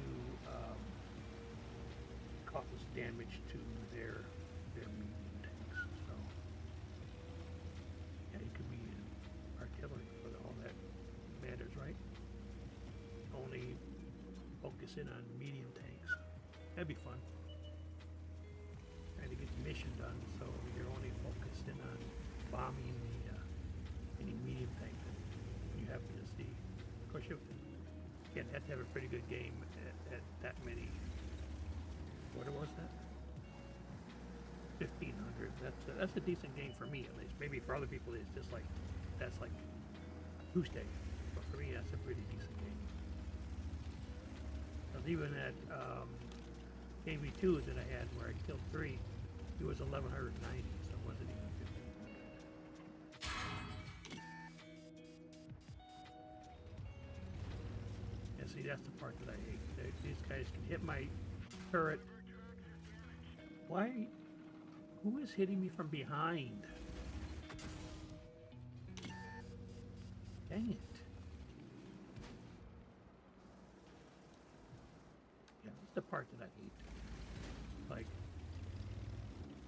[SPEAKER 1] cause damage to their medium tanks. So yeah, you could be in artillery for all that matters, right? Only focus in on medium tanks. That'd be fun. Trying to get the mission done, so you're only focused in on bombing any medium tank that you happen to see. Of course, you have to have a pretty good game at that many. What was that? 1,500. That's a decent game for me, at least. Maybe for other people, it's just like that's like goose egg. But for me, that's a pretty decent game. Because even at KV2 that I had, where I killed 3, it was 1,190, so it wasn't even 1,500. Yeah, see, that's the part that I hate. These guys can hit my turret. Why? Who is hitting me from behind? Dang it. Yeah, that's the part that I hate. Like,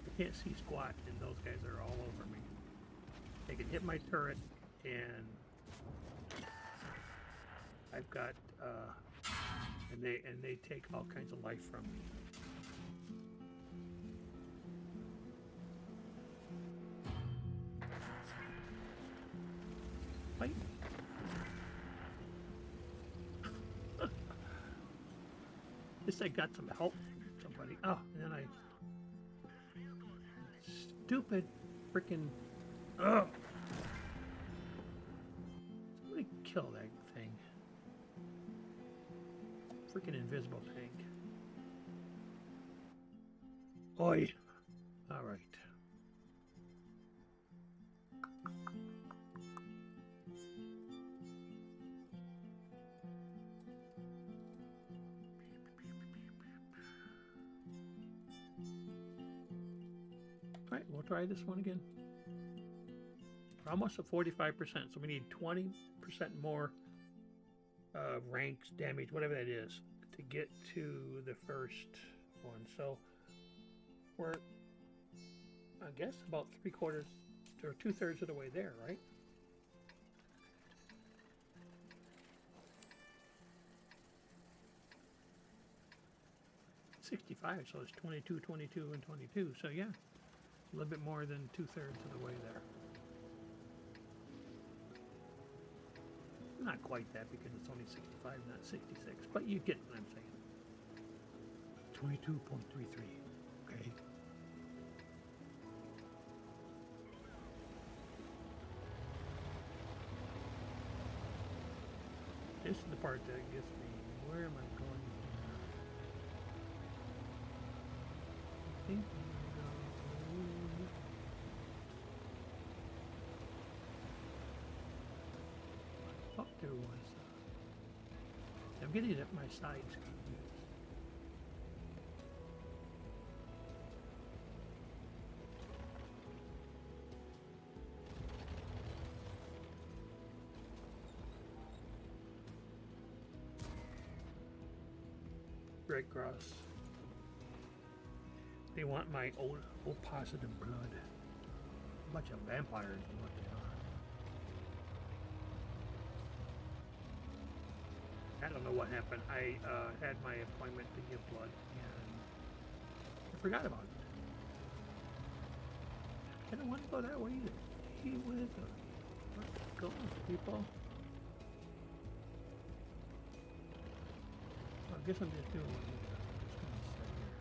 [SPEAKER 1] I can't see squat, and those guys are all over me. They can hit my turret, and I've got, and they take all kinds of life from me. Fight me. At least I got some help from somebody. Oh, and then stupid freaking. Oh! Somebody kill that thing. Freaking invisible tank. Oi! Alright. Alright, we'll try this one again. We're almost at 45%, so we need 20% more ranks, damage, whatever that is, to get to the first one. So we're, I guess, about 3/4 or 2/3 of the way there, right? 65, so it's 22, 22, and 22. So yeah, a little bit more than 2/3 of the way there. Not quite that because it's only 65, not 66, but you get what I'm saying. 22.33, okay? This is the part that gets me. Where am I going here? I think I'm going. I thought there was. I'm getting at my sides confused. Red Cross. They want my O positive blood. A bunch of vampires is what they are. I don't know what happened. I had my appointment to give blood and I forgot about it. I don't want to go that way either. Gee whiz. Let's go, people. I guess I'm just doing what I'm just gonna say here.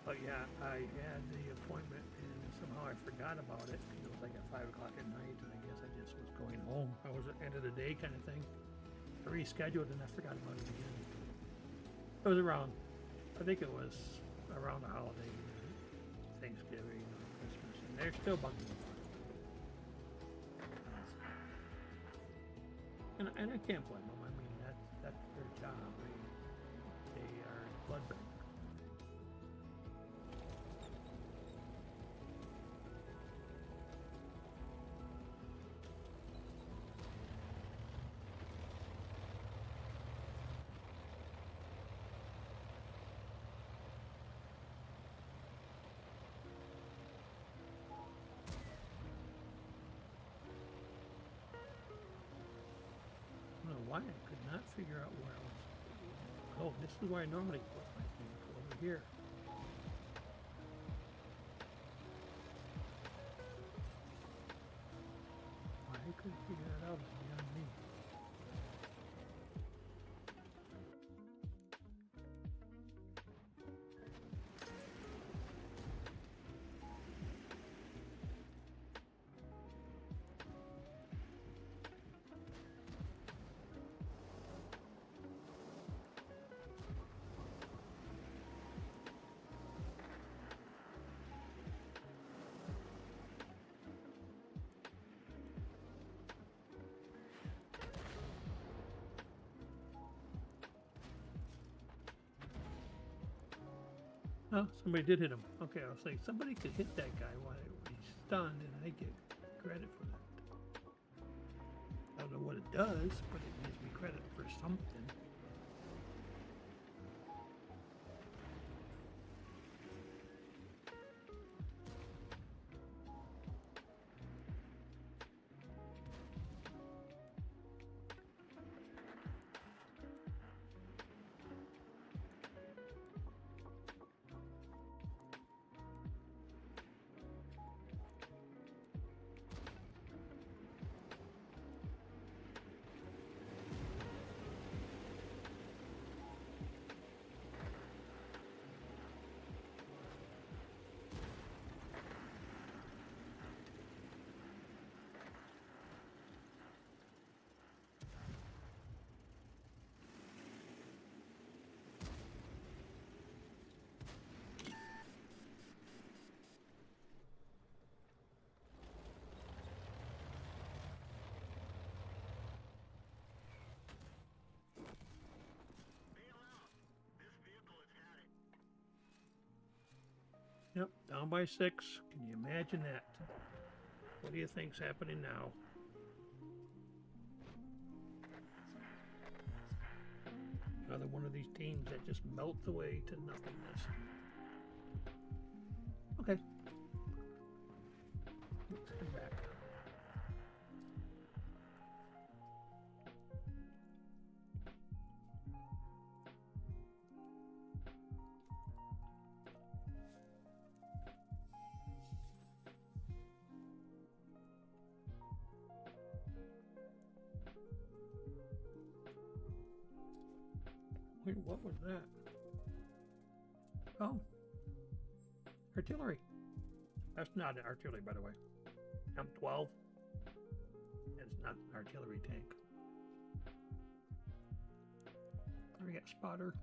[SPEAKER 1] But yeah, I had the appointment and somehow I forgot about it. It was like at 5 o'clock at night and I guess I just was going home. I was at the end of the day kind of thing. I rescheduled and I forgot about it again. It was around, I think it was around the holiday, Thanksgiving, Christmas, and they're still bugging me about it. And I can't blame them. I mean, that's their job. They are blood bankers. Why I could not figure out where I was. Oh, this is where I normally put my vehicle, over here. Why I couldn't figure that out is beyond me. Oh, somebody did hit him. Okay, I was saying somebody could hit that guy while he's stunned, and I get credit for that. I don't know what it does, but it gives me credit for something. Yep, down by 6. Can you imagine that? What do you think's happening now? Another one of these teams that just melts away to nothingness. Okay. Let's head back. Wait, what was that? Oh. Artillery. That's not an artillery, by the way. M12. It's not an artillery tank. There we got spotter.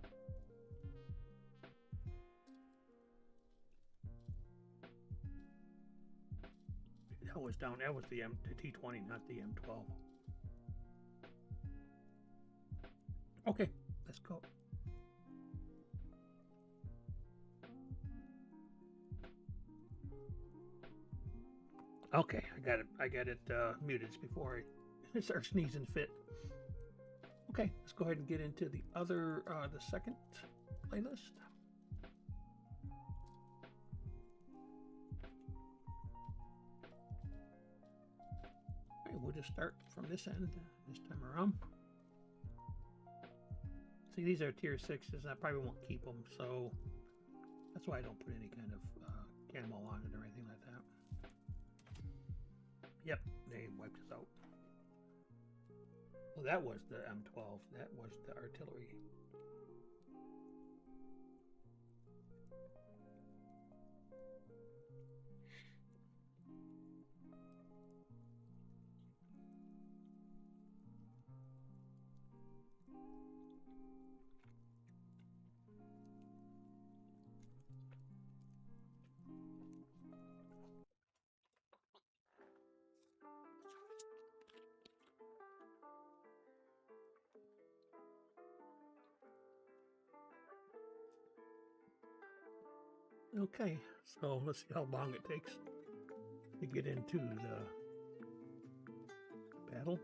[SPEAKER 1] That was down. That was the T20, not the M12. Okay, let's go. Okay, I got it muted before I start sneezing fit. Okay, let's go ahead and get into the other, the second playlist. Okay, we'll just start from this end this time around. See, these are tier 6s. I probably won't keep them, so that's why I don't put any kind of camo on it or anything like that. Yep, they wiped us out. Well, that was the M12. That was the artillery. Okay, so let's see how long it takes to get into the battle.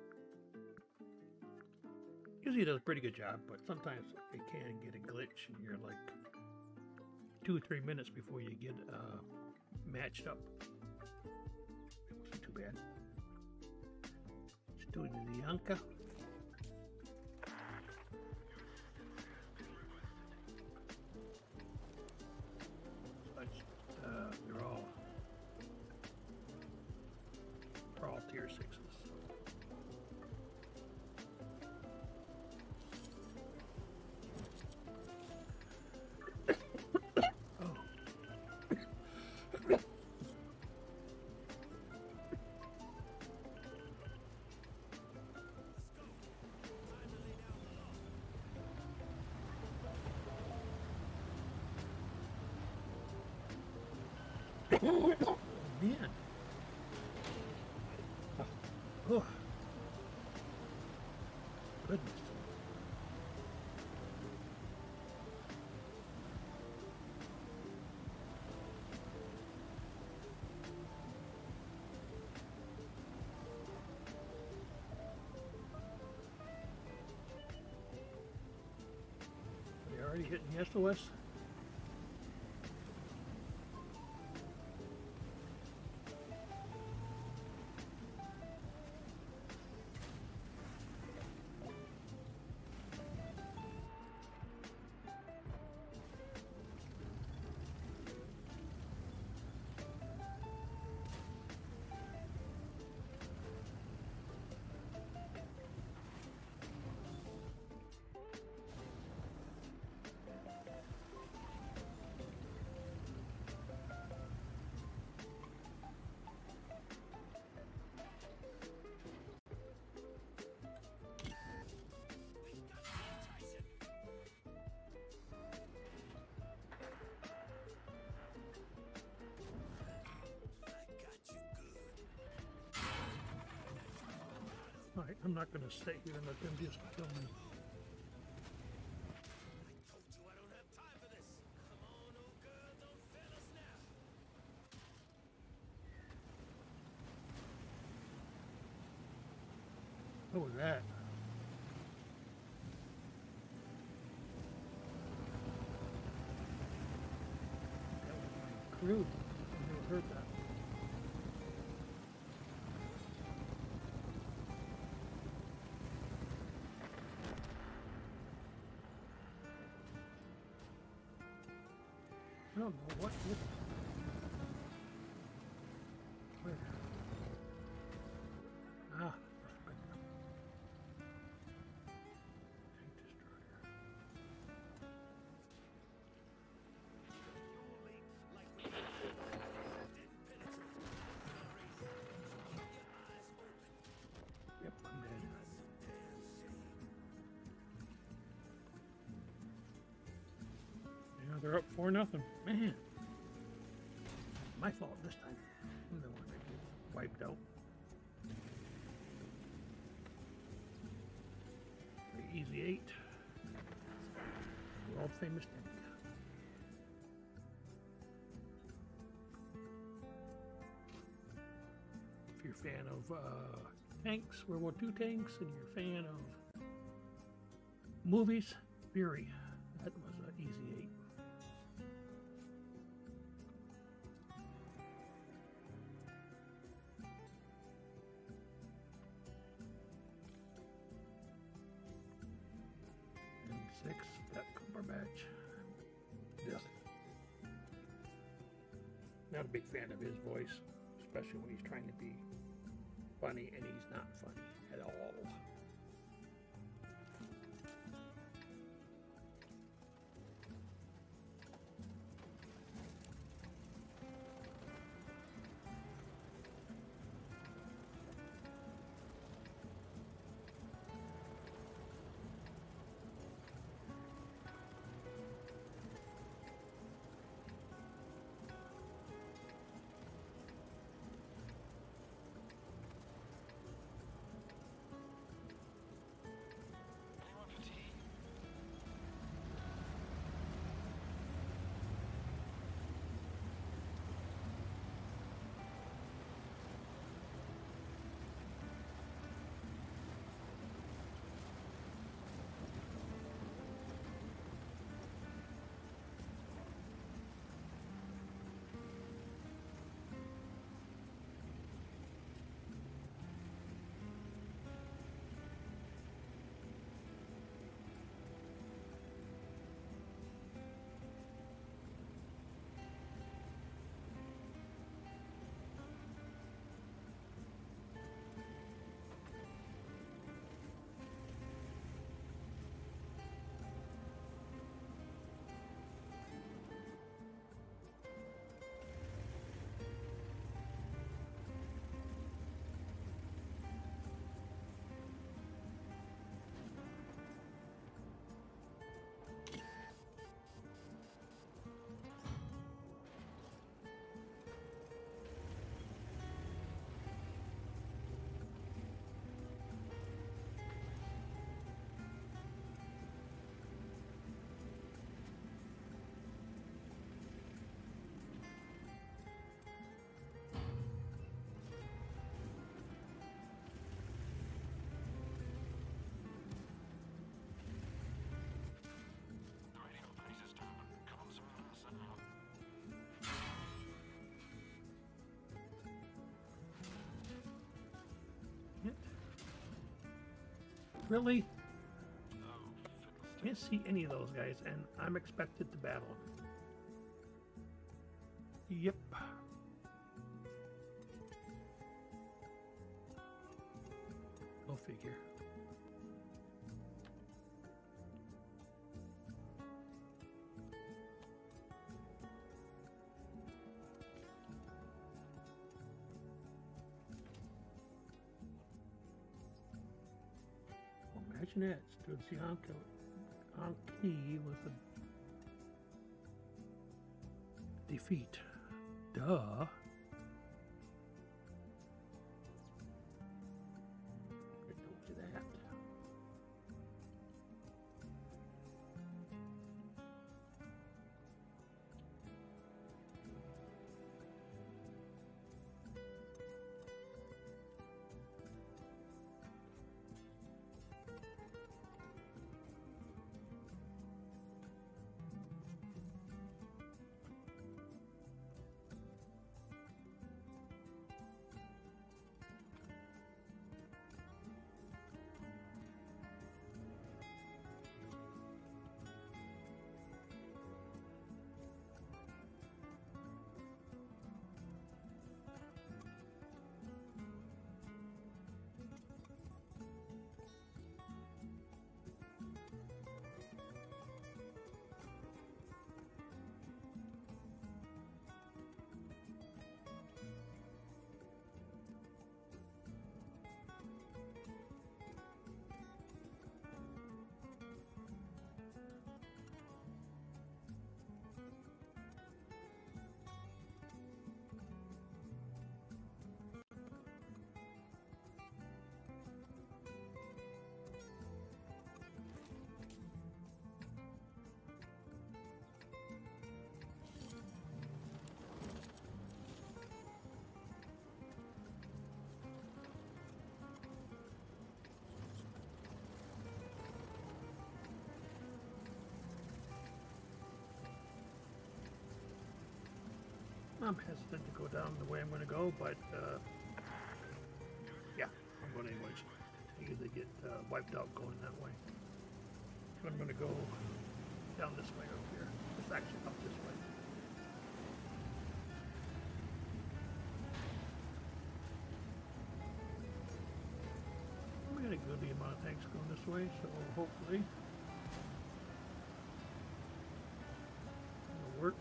[SPEAKER 1] Usually it does a pretty good job, but sometimes it can get a glitch and you're like 2 or 3 minutes before you get matched up. It wasn't too bad. Let's do the Yanka. They're all tier 6s. Oh, man. Oh. Goodness. Are they already hitting the SOS? Alright, I'm not going to stay here and let them just kill me.
[SPEAKER 3] I told you I don't have time for this. Come on, old girl, don't fail us now.
[SPEAKER 1] What was that? That was my crew. I never heard that. I don't know what this. Where? Ah, tank destroyer. Yep, I'm dead. Yeah, they're up 4-0. Man, my fault this time. I'm the one that gets wiped out. The easy 8. World famous tank. If you're a fan of tanks, World War II tanks, and you're a fan of movies, Fury. That was an easy 8. M6, that Cumberbatch. Just not a big fan of his voice, especially when he's trying to be funny, and he's not funny at all. Really? Can't see any of those guys, and I'm expected to battle them. Yep. Go figure. Imagine that, stood Anki with a defeat. Duh. I told you that. I'm hesitant to go down the way I'm going to go, but yeah, I'm going anyways. I usually get wiped out going that way. So I'm going to go down this way over here. It's actually up this way. We got a good amount of tanks going this way, so hopefully it'll work.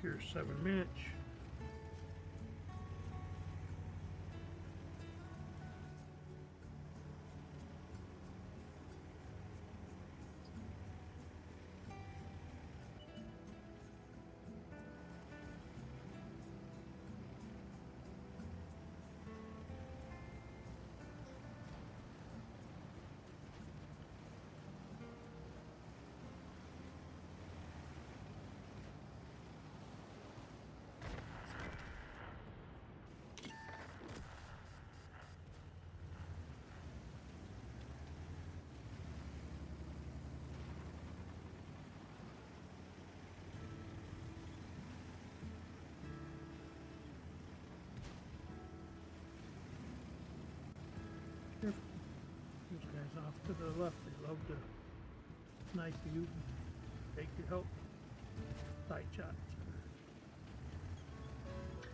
[SPEAKER 1] Tier 7 match. Those guys off to the left, they love to snipe you, take your help. Side shots.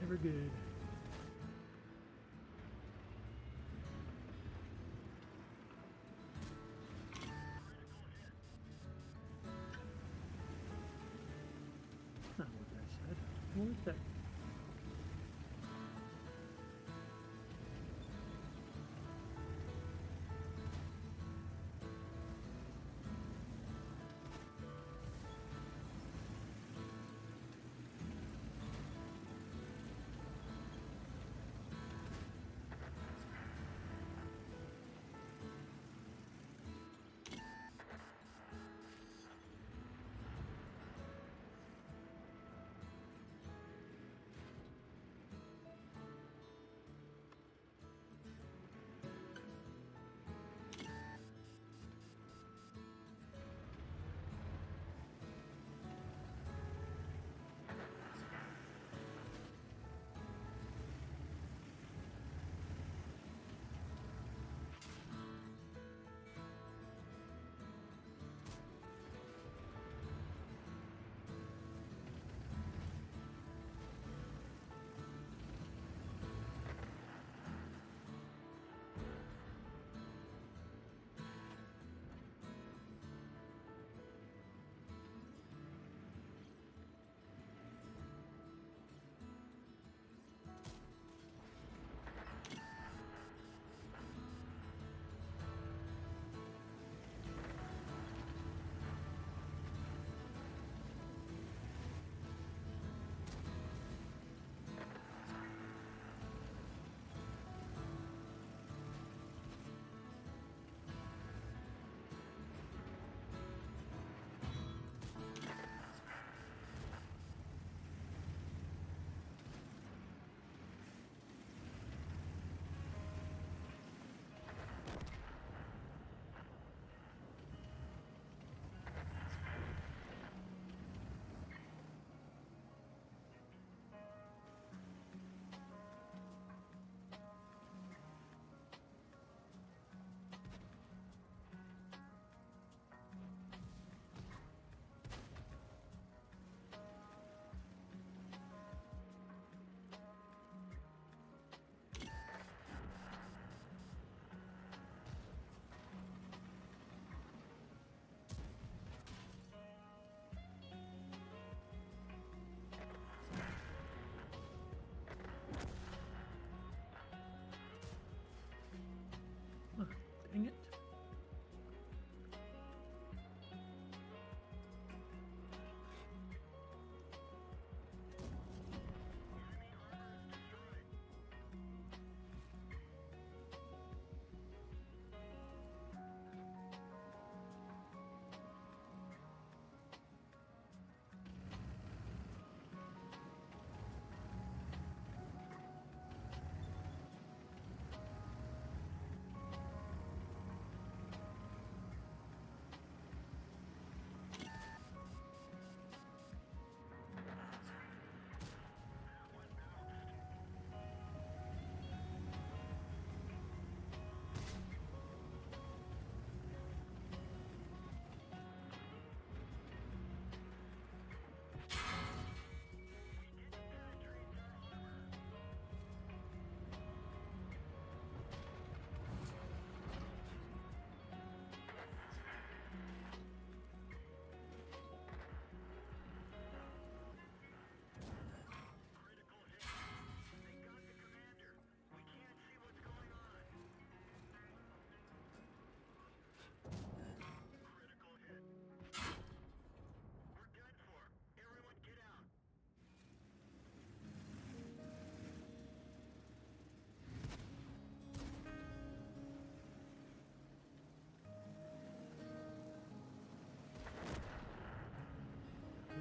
[SPEAKER 1] Never good. That's not what I said. What was that?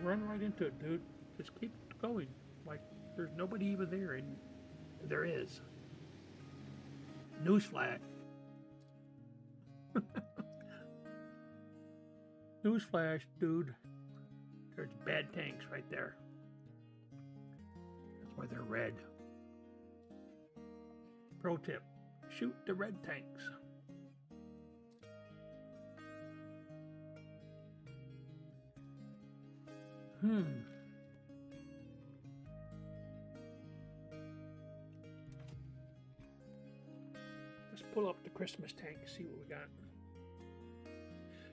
[SPEAKER 1] run right into it, dude. Just keep going. Like there's nobody even there, and there is. Newsflash. Newsflash, dude. There's bad tanks right there. That's why they're red. Pro tip: shoot the red tanks. Let's pull up the Christmas tank, see what we got.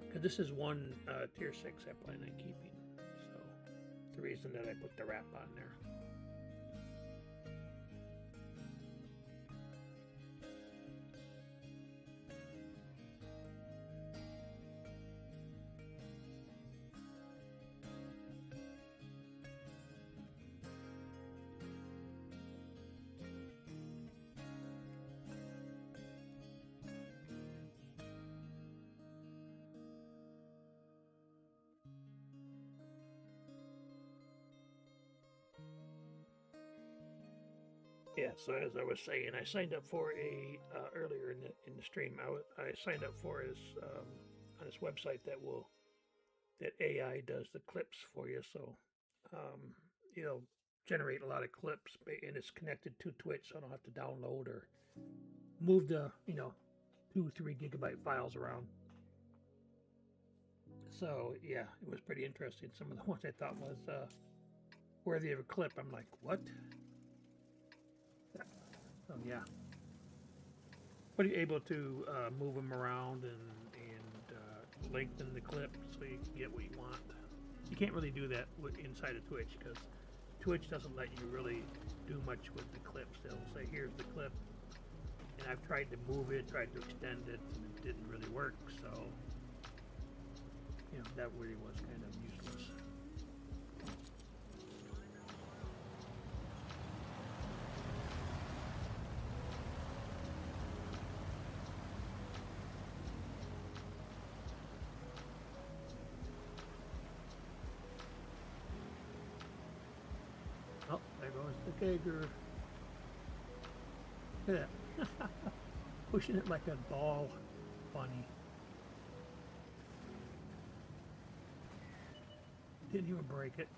[SPEAKER 1] Because this is one tier 6 I plan on keeping. So that's the reason that I put the wrap on there. Yeah, so as I was saying, I signed up for a earlier in the stream. I signed up for his on his website that AI does the clips for you. So it'll generate a lot of clips, and it's connected to Twitch, so I don't have to download or move the 2-3 gigabyte files around. So yeah, it was pretty interesting. Some of the ones I thought was worthy of a clip. I'm like, what? So yeah, but you're able to move them around and lengthen the clip so you can get what you want. You can't really do that inside of Twitch because Twitch doesn't let you really do much with the clips. They'll say, here's the clip, and I've tried to move it, tried to extend it, and it didn't really work. So that really was kind of useless. Oh, there goes the kegger. Look at that. Pushing it like a ball. Funny. Didn't even break it.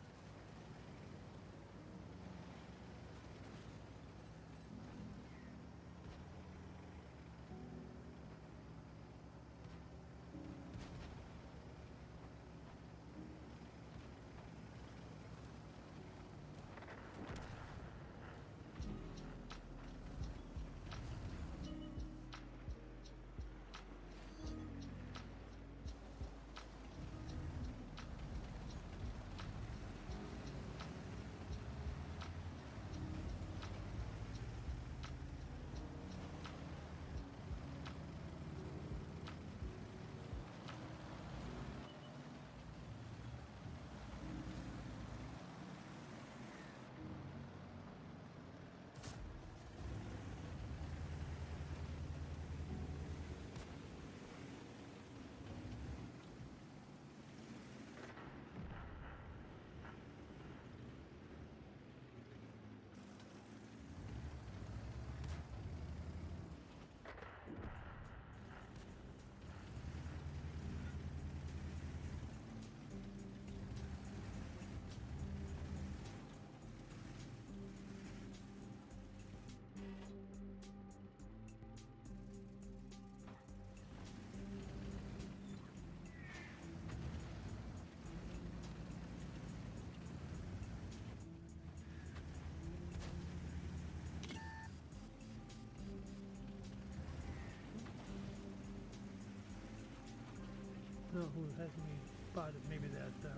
[SPEAKER 1] No, who has me spotted? Maybe that. The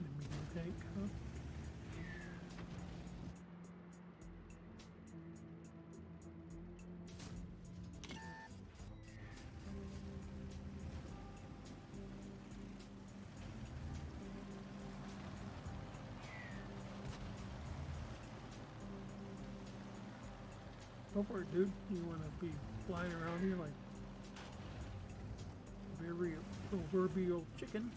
[SPEAKER 1] medium tank, huh? Go for it, dude. You want to be flying around here like very proverbial chicken?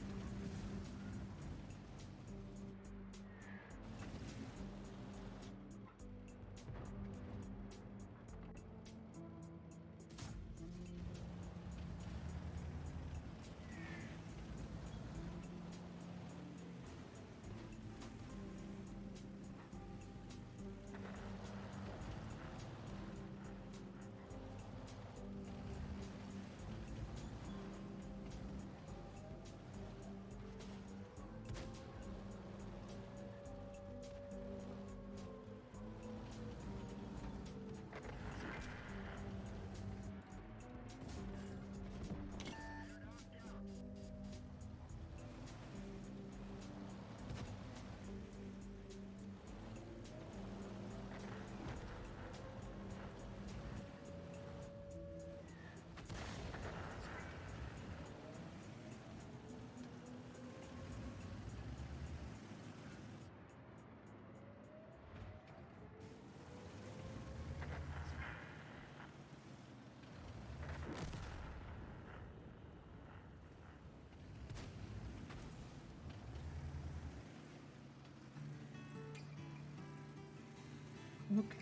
[SPEAKER 1] Okay.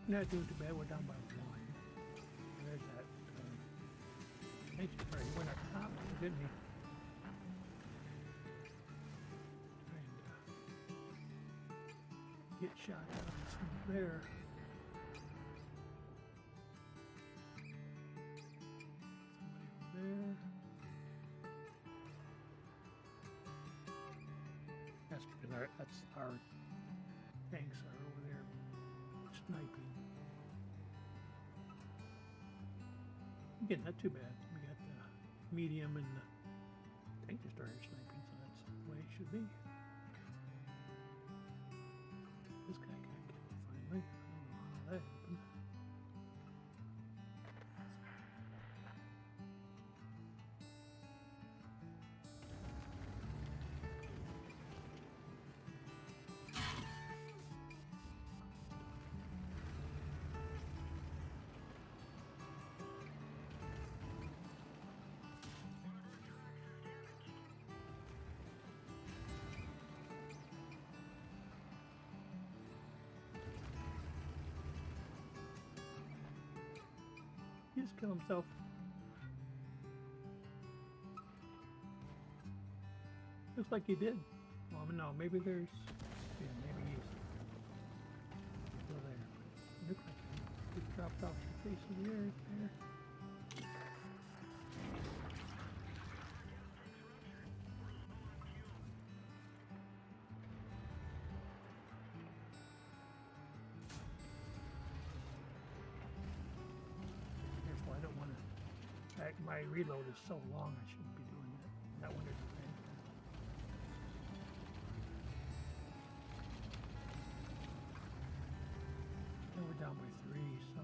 [SPEAKER 1] Not doing too bad. We're down by 1. There's that. Nature went up top, didn't he? Trying to get shot out of from there. Somebody over there. That's because our tanks are over there sniping. Again, not too bad. We got the medium and the tank destroyer sniping, so that's the way it should be. This guy got killed finally. I don't know how that happened. He just killed himself. Looks like he did. Well, no, maybe there's... Yeah, maybe he's still there. Looks like he just dropped off the face of the earth there. My reload is so long, I shouldn't be doing that. That one is okay. And we're down by 3, so.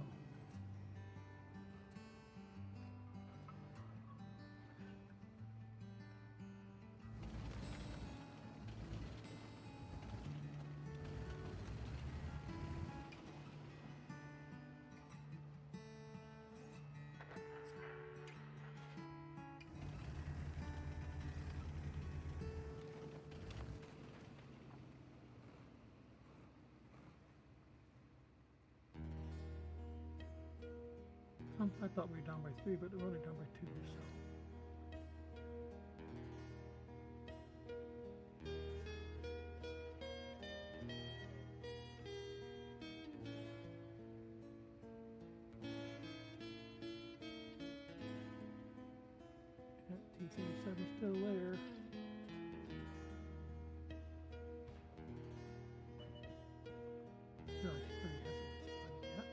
[SPEAKER 1] I thought we were down by 3, but we're only down by 2, so. T-37 still there. No, it's pretty heavy. Yeah.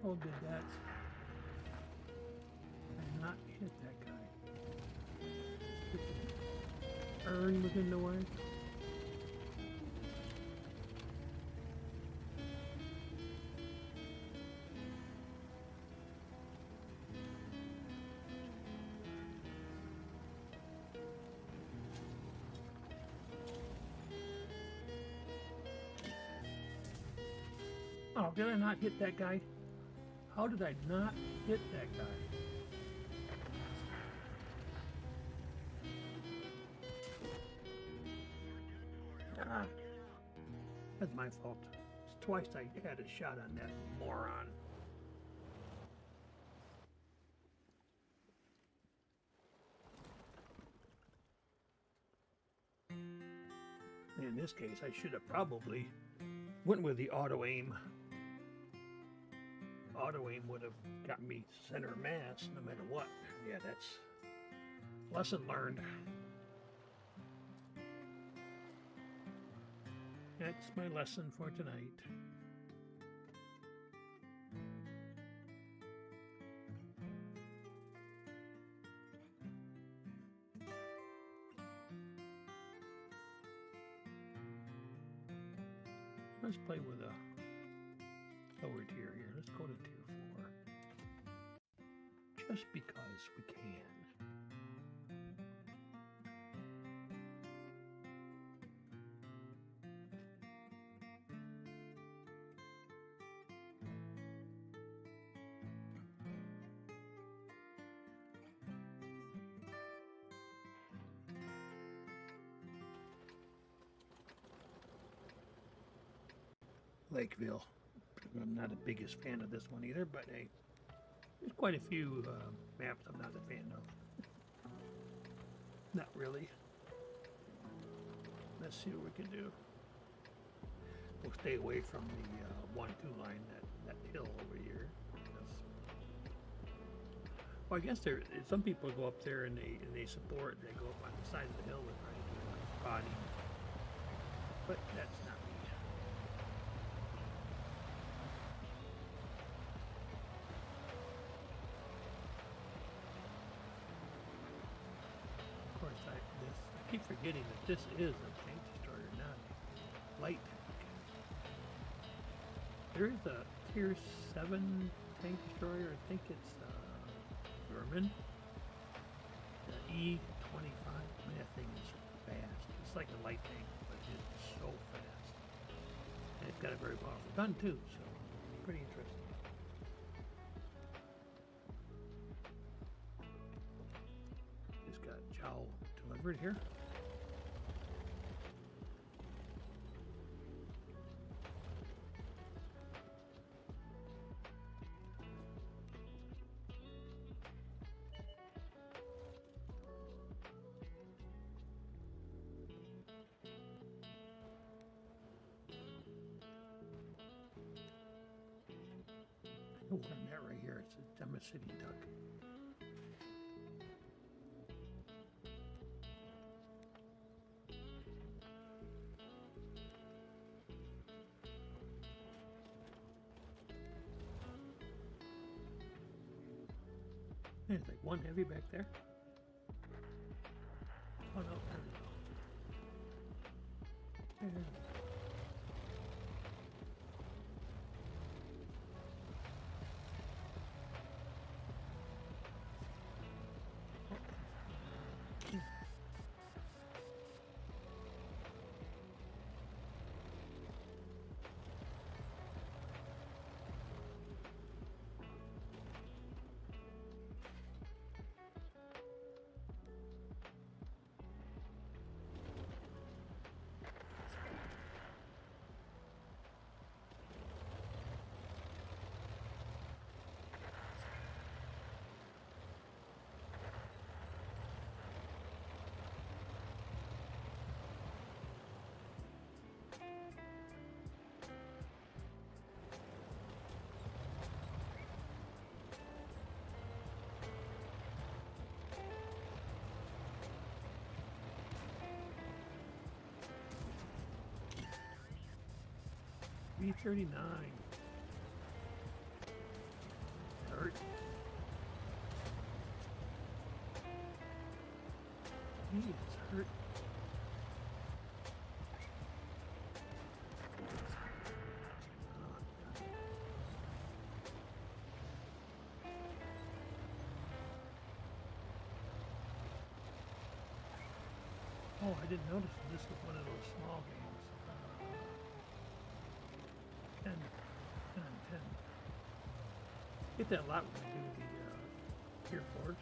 [SPEAKER 1] Oh, did that. turn was in the way. Oh, did I not hit that guy? How did I not hit that guy? Ah, that's my fault. It's twice I had a shot on that moron. In this case, I should have probably went with the auto aim. Auto aim would have got me center mass no matter what. Yeah, that's lesson learned. That's my lesson for tonight. Let's play with a lower tier here. Let's go to tier 4. Just because we can. Lakeville. I'm not the biggest fan of this one either, but hey, there's quite a few maps I'm not a fan of. Not really. Let's see what we can do. We'll stay away from the 1-2 line, that hill over here. Well, I guess some people go up there and they support. They go up on the side of the hill and try to do like body, but that's not me. I keep forgetting that this is a tank destroyer, not a light tank. There is a tier 7 tank destroyer. I think it's German. The E-25. Man, that thing is fast. It's like a light tank, but it's so fast. And it's got a very powerful gun too, so pretty interesting. Just got Chow delivered here. Oh, what I'm at right here, it's a Dema City duck. There's like one heavy back there. Oh no, there we go. There. B39. Hurt. He is hurt. didn't notice this was one of those small games. 10 on 10. Get that a lot when we do the Gear Force.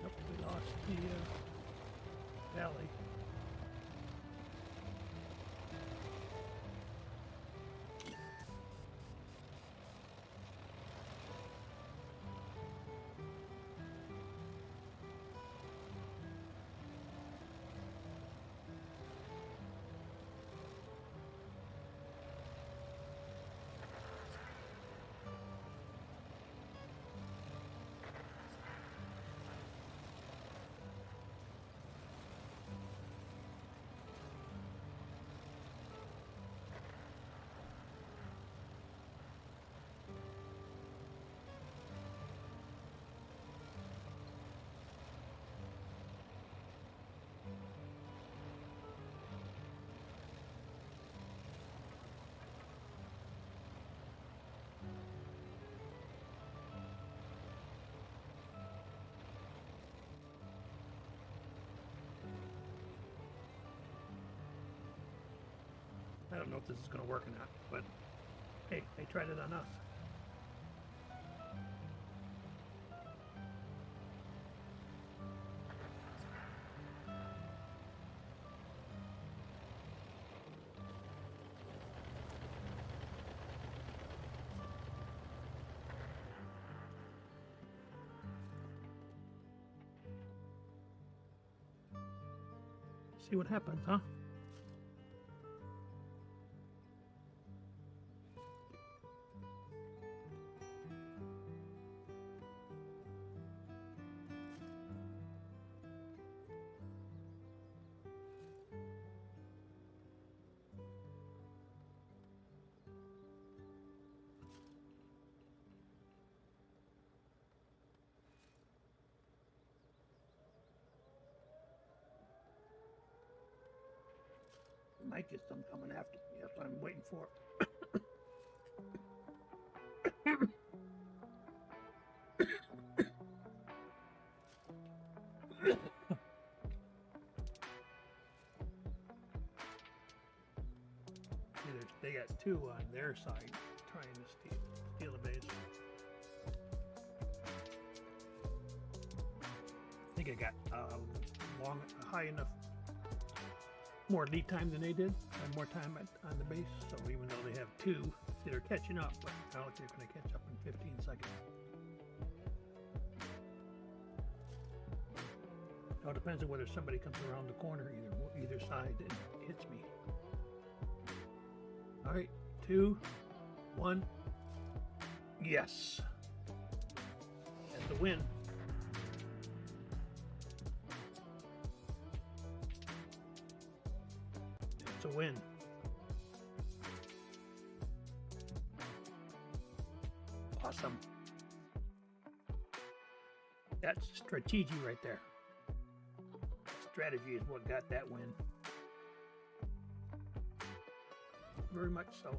[SPEAKER 1] Nope, we lost the valley. I don't know if this is going to work or not, but hey, they tried it on us. See what happens, huh? Might get some coming after me. That's what I'm waiting for. They got two on their side trying to steal the base. I think I got high enough, more lead time than they did, and more time on the base. So even though they have two, they're catching up, but I don't think they're going to catch up in 15 seconds. It all depends on whether somebody comes around the corner either side and hits me. All right, 2, 1. Yes. That's a win. That's a win. Awesome. That's strategy right there. Strategy is what got that win. Very much so.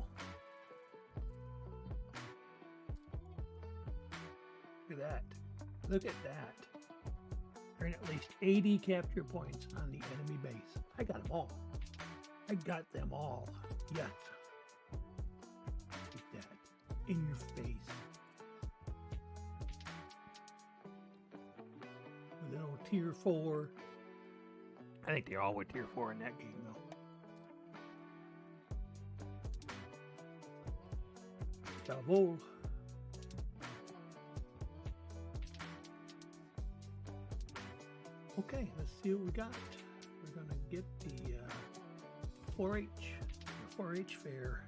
[SPEAKER 1] Look at that. Look at that. Earn at least 80 capture points on the enemy base. I got them all. I got them all. Yes. Look at that. In your face. tier 4. I think they all were tier 4 in that game, though. Jawohl. Okay, let's see what we got. We're going to get the 4-H fair.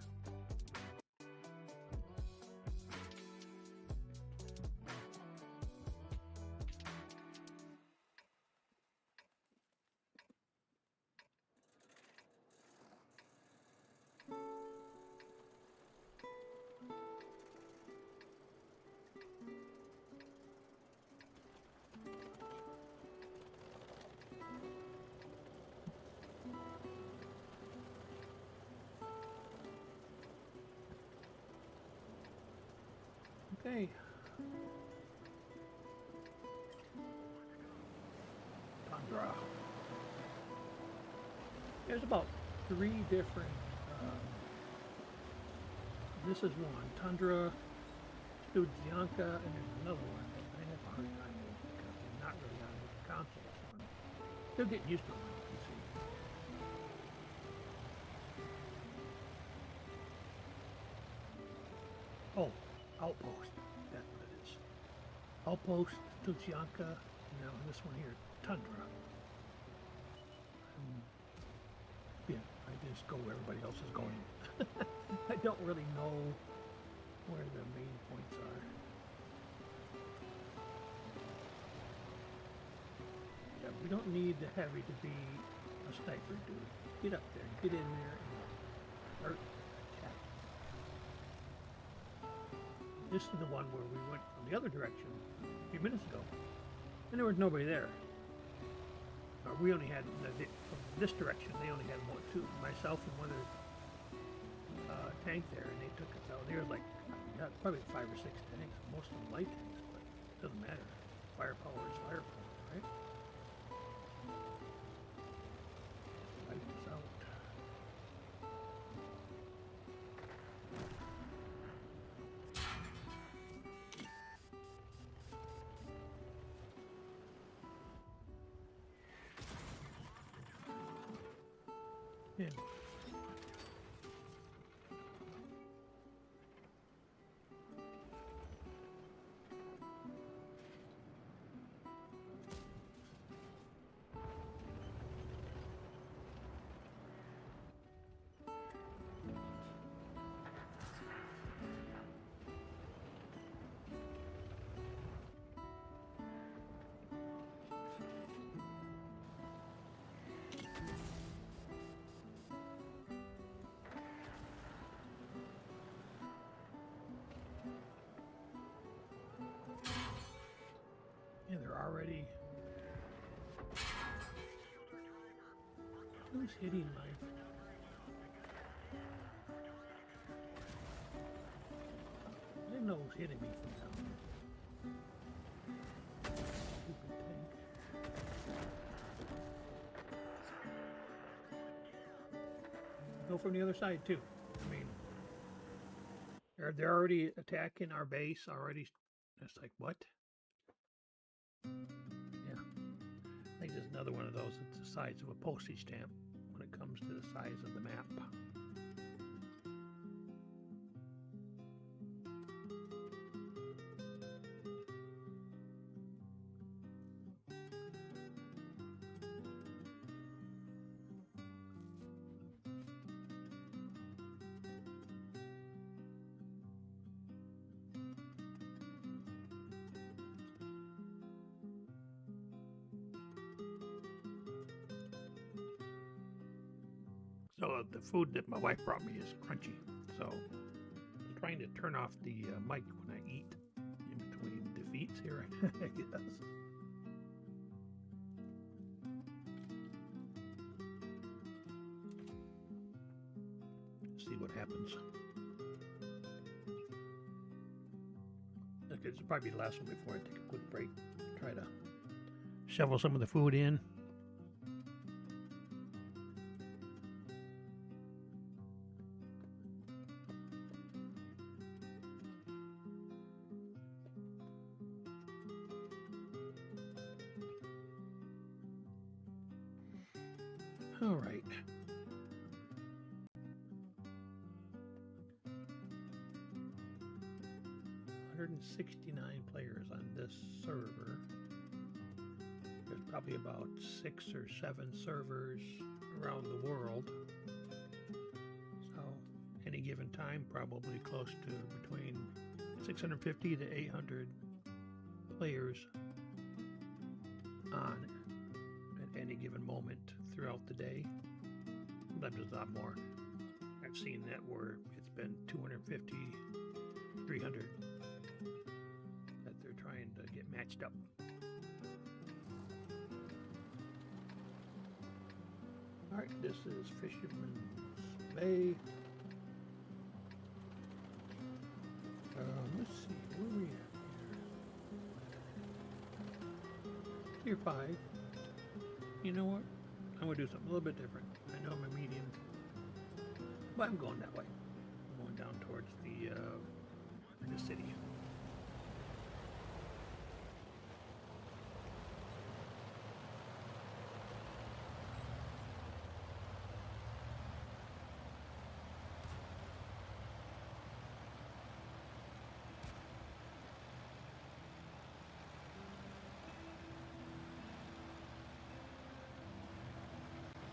[SPEAKER 1] Okay. Tundra. There's about 3 different. This is one. Tundra, Studzianka, and there's another one that I have a hard time with because I'm not really on the console. So I'm still getting used to it on PC. Oh, Outpost. That's what it is. Outpost, Studzianka, and now this one here, Tundra. Yeah, I just go where everybody else is going. I don't really know where the main points are. Yeah, we don't need the heavy to be a sniper, dude. Get up there, get in there, and start attacking. This is the one where we went from the other direction a few minutes ago, and there was nobody there. We only had, from this direction, they only had myself and one other tank there, and they took us out. There was like, probably 5 or 6 tanks, most of them light tanks, but it doesn't matter. Firepower is firepower, right? Fight us out. Yeah. Yeah, they're already. Who's hitting my? I didn't know who's hitting me from down there. Stupid tank. Go from the other side too. I mean, they're already attacking our base already. It's like what? Yeah, I think there's another one of those. It's the size of a postage stamp when it comes to the size of the map. So the food that my wife brought me is crunchy. So I'm trying to turn off the mic when I eat in between defeats here, I guess. See what happens. Okay, this will probably be the last one before I take a quick break. Try to shovel some of the food in. All right. $169 players on this server. There's probably about 6 or 7 servers around the world. So, any given time, probably close to between 650 to 800 players on at any given moment throughout the day. Sometimes there's a lot more. I've seen that where it's been 250, 300 that they're trying to get matched up. All right, this is Fisherman's Bay. Let's see, where are we at here? Tier 5. You know what? I'm going to do something a little bit different. I know I'm a medium, but I'm going that way. I'm going down towards the city.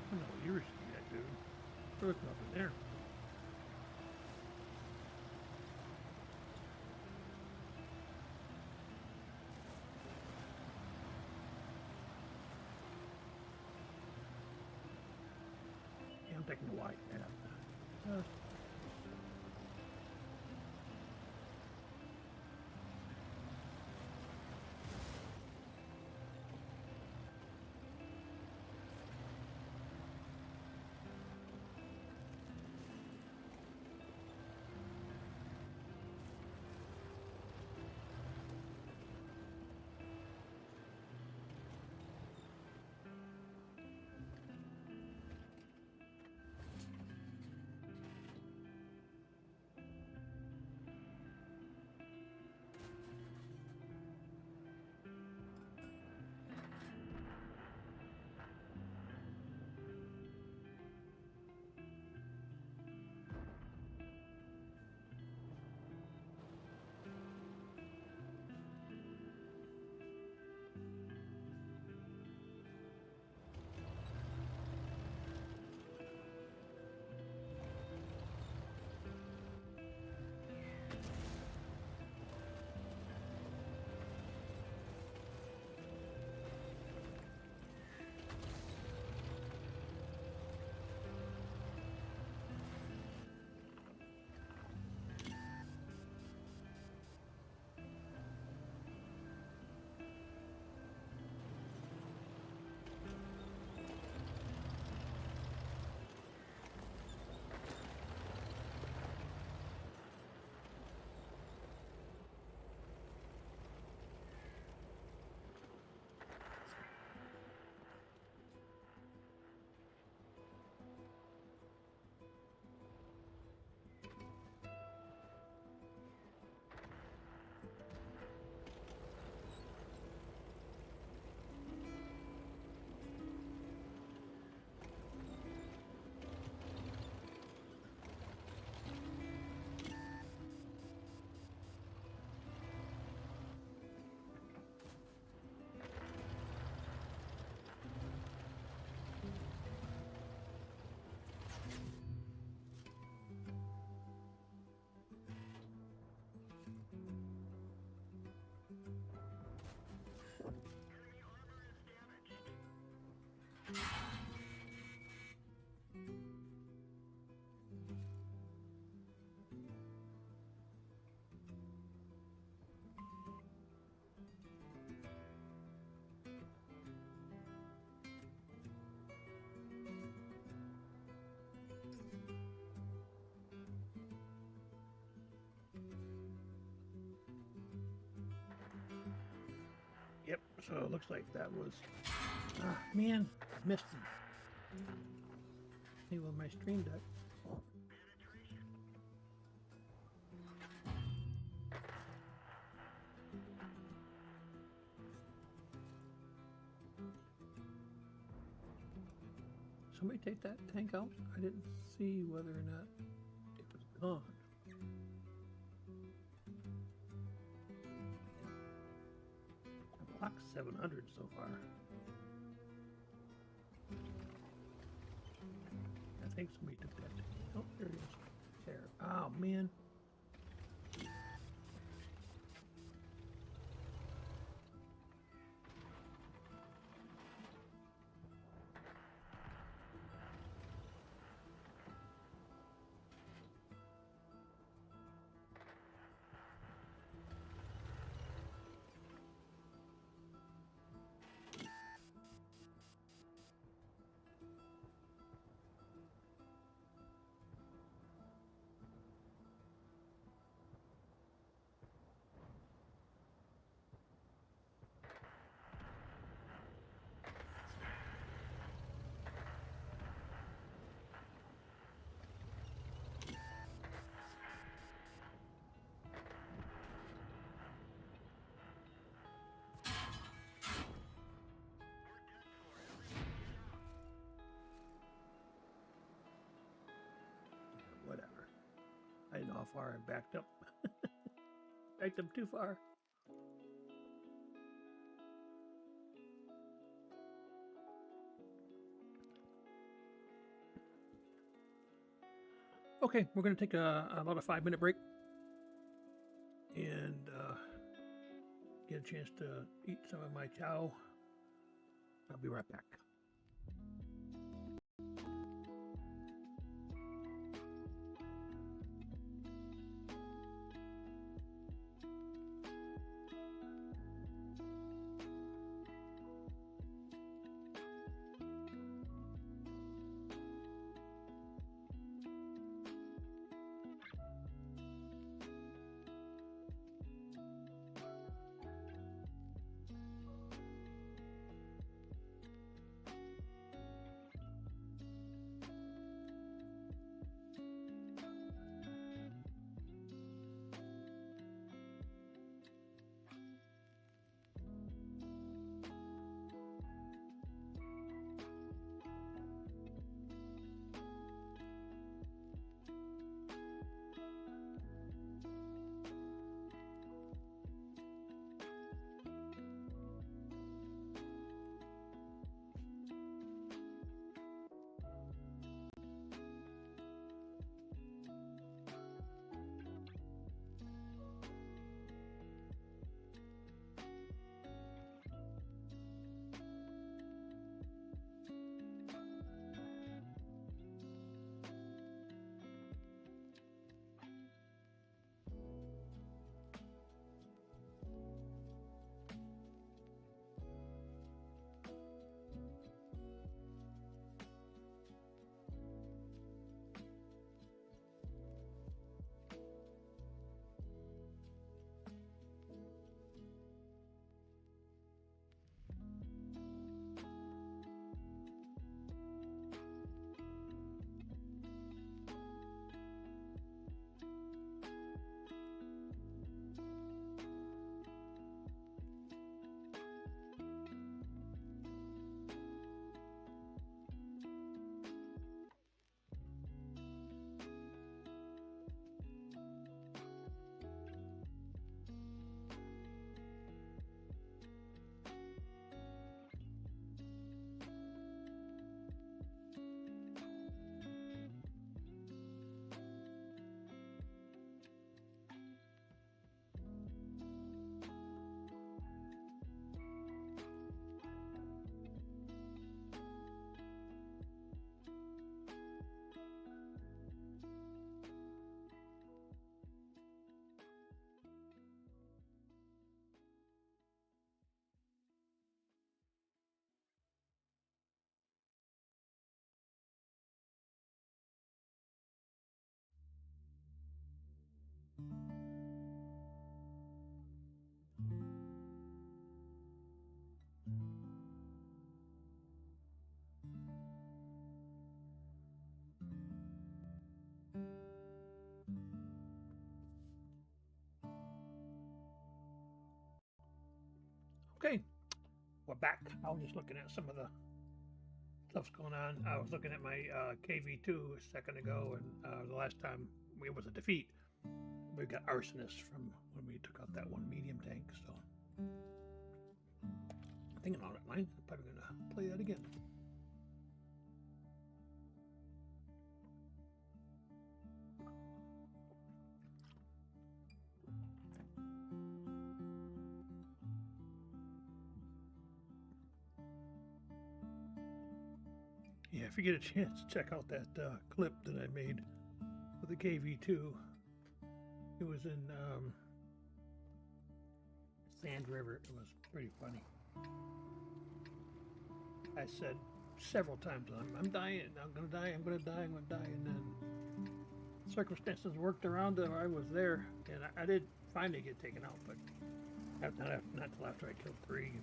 [SPEAKER 1] I don't know what you were seeing that, dude. There's nothing there. Yeah, I'm taking the white. Yeah. Yep, so it looks like that was... Ah, man, missed him. See, well, my stream deck. somebody take that tank out? I didn't see whether or not it was gone. I've blocked 700 so far. I think somebody took that tank. Oh, there it is. There. Oh, man. Whatever. I didn't know how far I backed up. Backed up too far. Okay, we're going to take about a 5-minute break and get a chance to eat some of my chow. I'll be right back. Okay, we're back. I was just looking at some of the stuff's going on. I was looking at my KV2 a second ago, and the last time it was a defeat. We got arsonists from when we took out that one medium tank, so thinking on that line, I'm probably gonna play that again. Yeah, if you get a chance, check out that clip that I made with the KV2. It was in Sand River. It was pretty funny. I said several times, I'm dying, I'm gonna die, I'm gonna die, I'm gonna die, and then circumstances worked around it. I was there, and I did finally get taken out, but not till after I killed 3.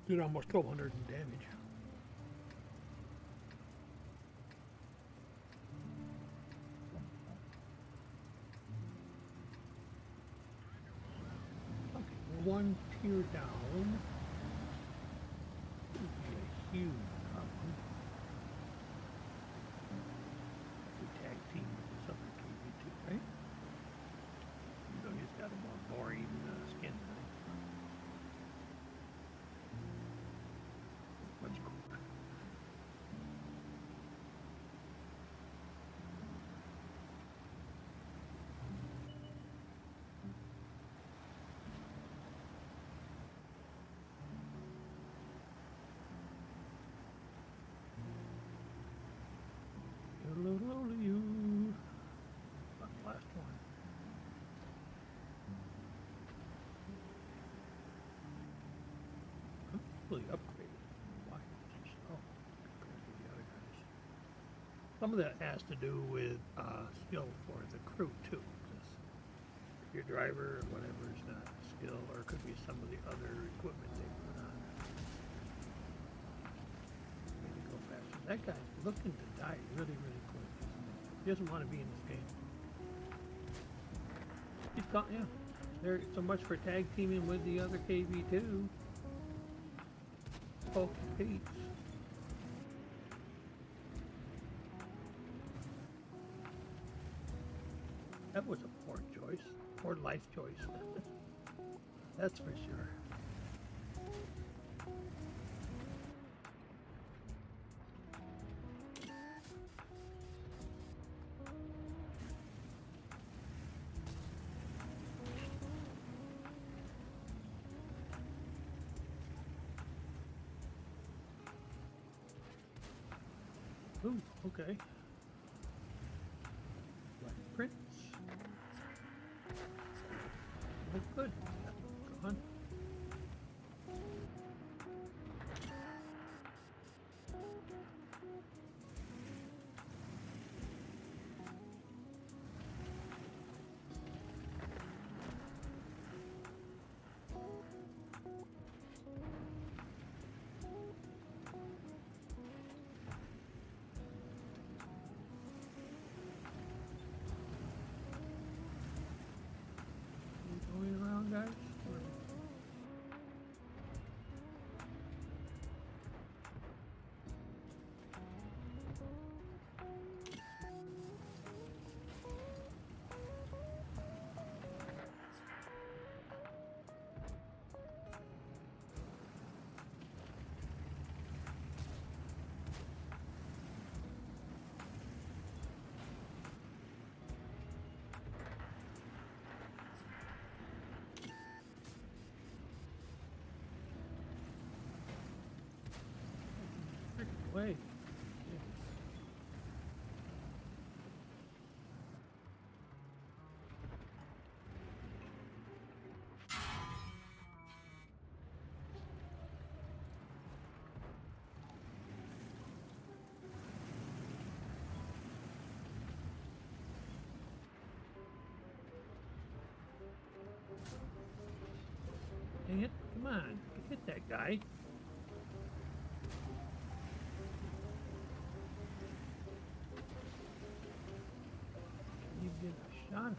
[SPEAKER 1] Did almost 1,200 in damage. Okay, 1 tier down. This would be a huge problem. We tag team with this other KV2, right? You know, he's got a more boring skin. Much cooler. You. Last one. I'm really upgraded. Why is it so compared to the other guys? Some of that has to do with skill for the crew too. Because if your driver or whatever is not skill, or it could be some of the other equipment they put on. Maybe go faster. That guy's looking to die really, really quick. He doesn't want to be in this game. He's got, yeah. There's so much for tag teaming with the other KV2. Poke Pete's. That was a poor choice. Poor life choice. That's for sure. Ooh, okay. Black Prince. Look good. Go on. Going around, guys? Way. Dang it, come on, hit that guy. You get a shot on him.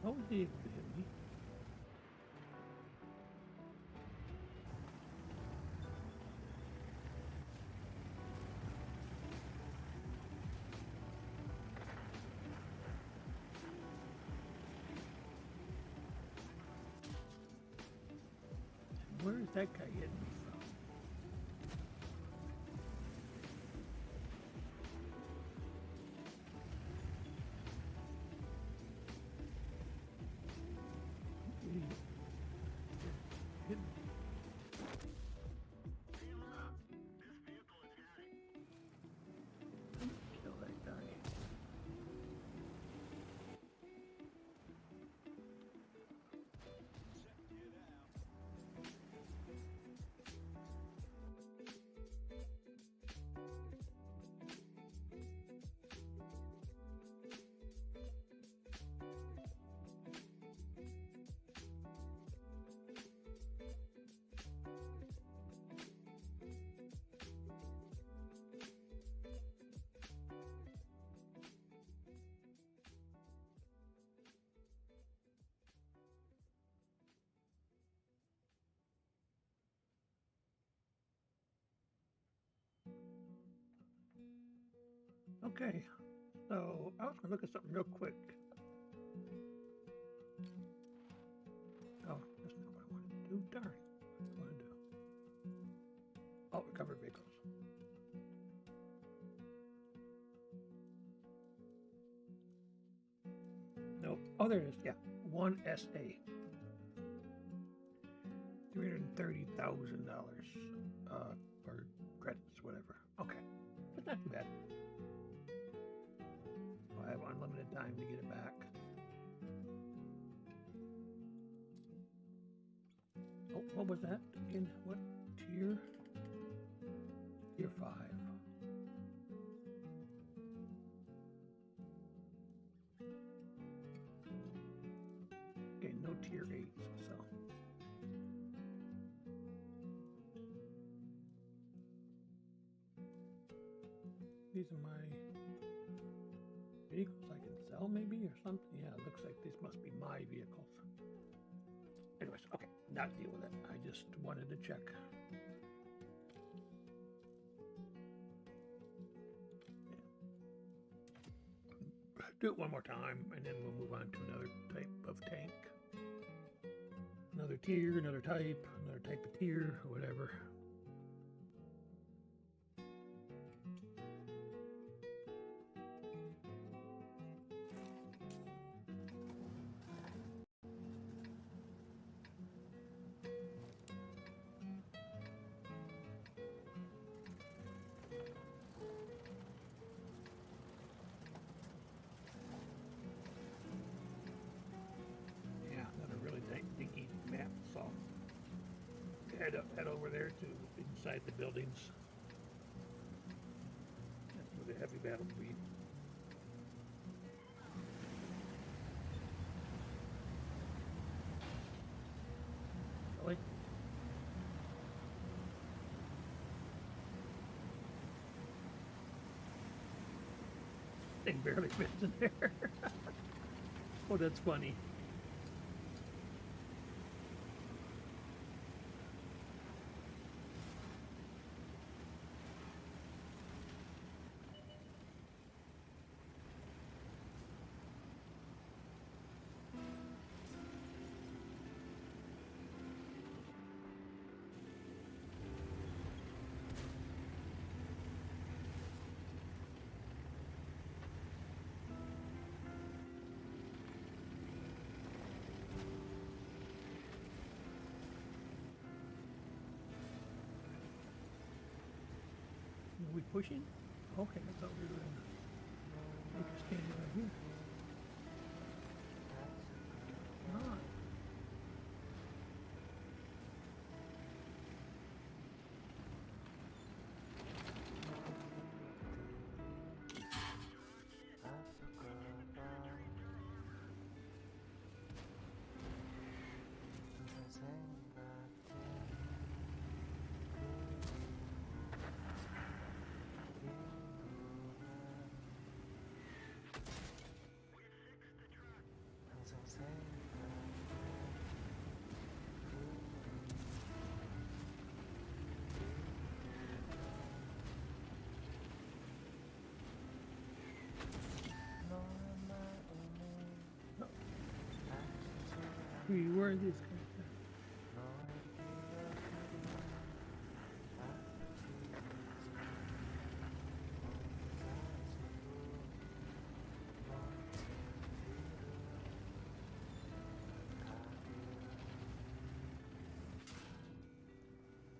[SPEAKER 1] What was he able to hit me? And where is that guy hitting me from? Hit me. Kill that guy. Okay, so I was going to look at something real quick. Oh, that's not what I wanted to do. Darn. What do I want to do? Oh, recover vehicles. Nope. Oh, there it is. Yeah. 1SA. $330,000 for credits, whatever. Okay. That's not too bad. I have unlimited time to get it back. Oh, what was that? In what tier? Tier 5. Okay, no tier 8, so. These are my vehicles I can sell maybe or something. Yeah, it looks like these must be my vehicles. Anyways, okay, not deal with it. I just wanted to check. Yeah. Do it one more time and then we'll move on to another type of tank. Another tier, another type of tier, or whatever. Map, so head over there to inside the buildings. That's where the heavy battle will be. Really? Thing barely fits in there. Oh, that's funny. Are we pushing? Okay, I thought we were going to make a stand right here. Ah. Where are these guys?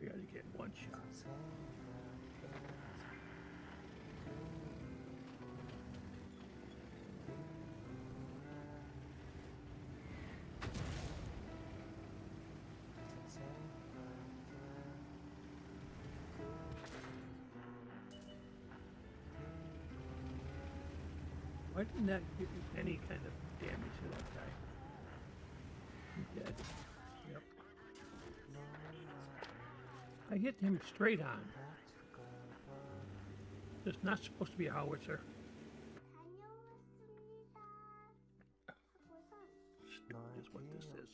[SPEAKER 1] We gotta get one shot. Why didn't that give you any kind of damage to that guy? He's dead. Yep. I hit him straight on. It's not supposed to be a howitzer. Stupid is what this is.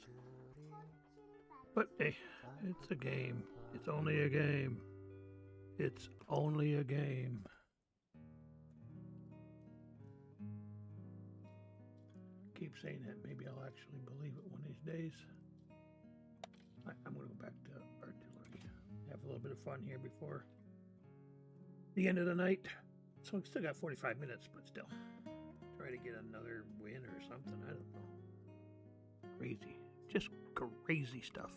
[SPEAKER 1] But hey, it's a game. It's only a game. It's only a game. Keep saying that. Maybe I'll actually believe it one of these days. I'm going to go back to artillery. Have a little bit of fun here before the end of the night. So we still got 45 minutes, but still. Try to get another win or something. I don't know. Crazy. Just crazy stuff.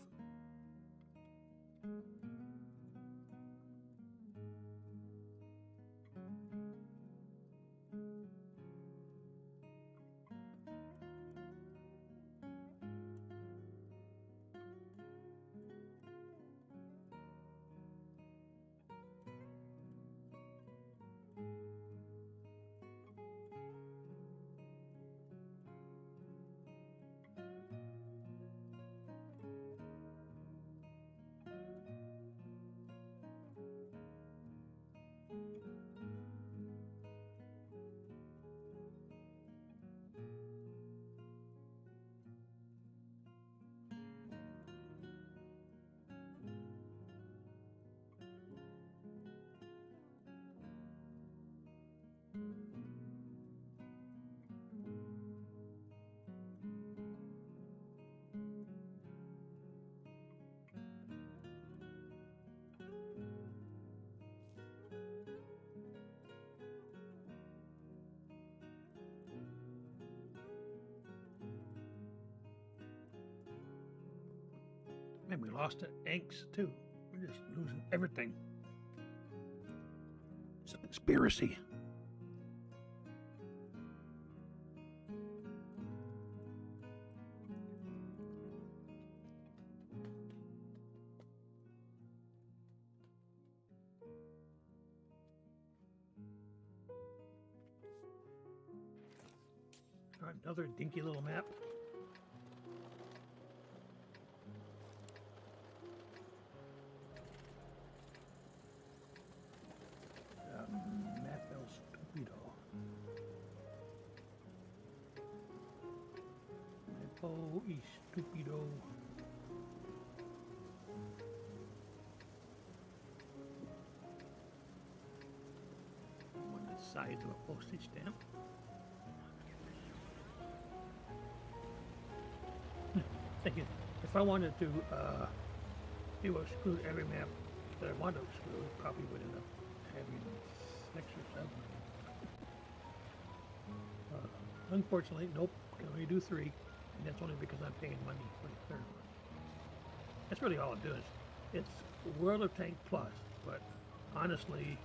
[SPEAKER 1] Man, we lost at Anks too. We're just losing everything. It's a conspiracy. All right, another dinky little map. Map El Stupido. Mapo Estupido. On the size of a postage stamp. Thinking if I wanted to do exclude every map that I want to exclude, probably would end up having 6 or 7. Unfortunately, nope, can only do 3, and that's only because I'm paying money for the third one. That's really all it does. It's World of Tank Plus, but honestly,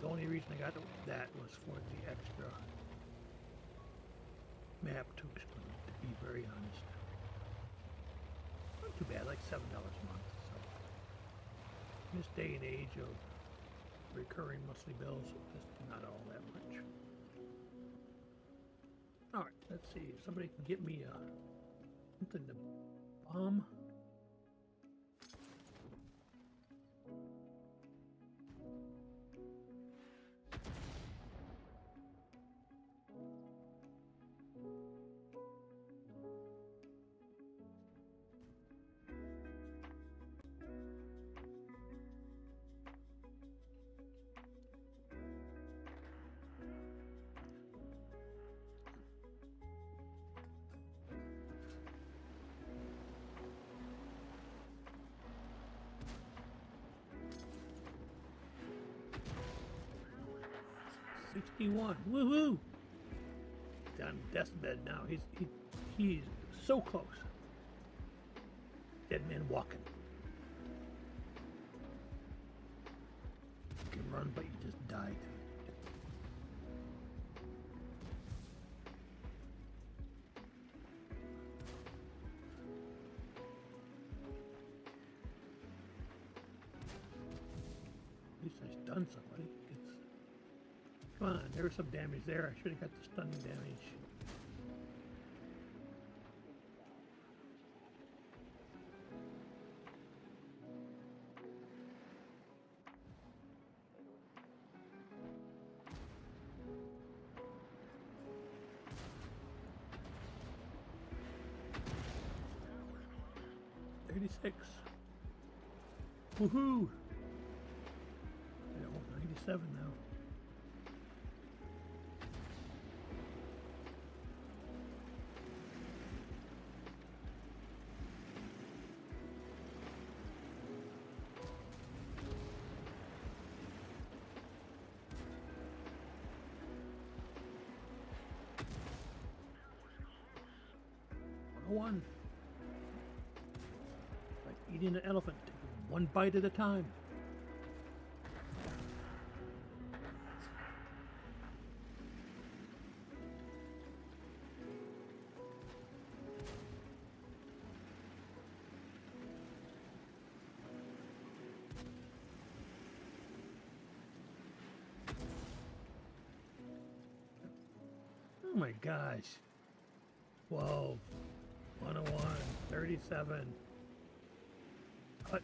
[SPEAKER 1] the only reason I got that was for the extra map to exclude, to be very honest. Not too bad, like $7 a month. So in this day and age of recurring monthly bills, it's not all that much. Alright, let's see if somebody can get me something to bomb. 61. Woohoo! Down death's bed now. He's so close. Dead man walking. You can run, but you just died. At least I stunned somebody. Come on, there was some damage there. I should have got the stunning damage. Woohoo! 97 now. One. Like eating an elephant, one bite at a time. Oh my gosh. 12, 101, 37. Hut.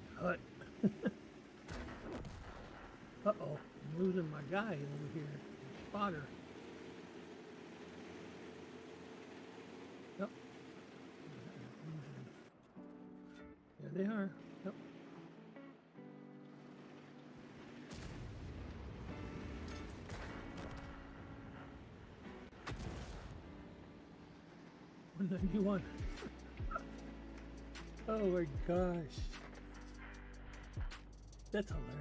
[SPEAKER 1] Uh-oh, I'm losing my guy over here. Spotter. Yep. There they are. Yep. $191. Oh my gosh. That's hilarious.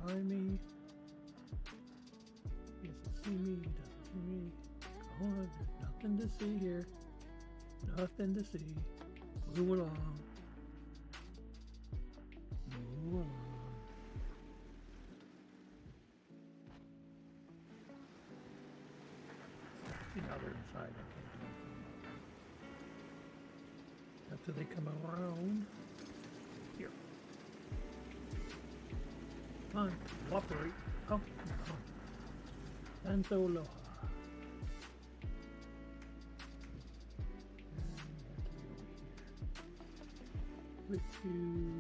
[SPEAKER 1] By me. He doesn't see me, he doesn't see me. Go on, there's nothing to see here. Nothing to see. Move along. Move along. See, now they're inside, I can't do anything. After they come around. Here. Come on, cooperate. Oh, come on. Santo Aloha. With you.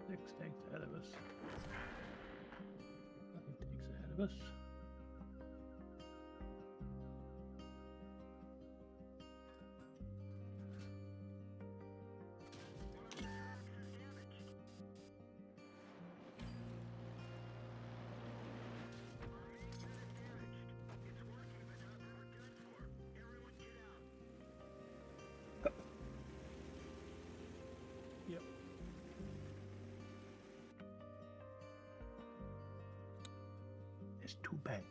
[SPEAKER 1] Next tank's ahead of us. Nothing tanks ahead of us. It's too bad.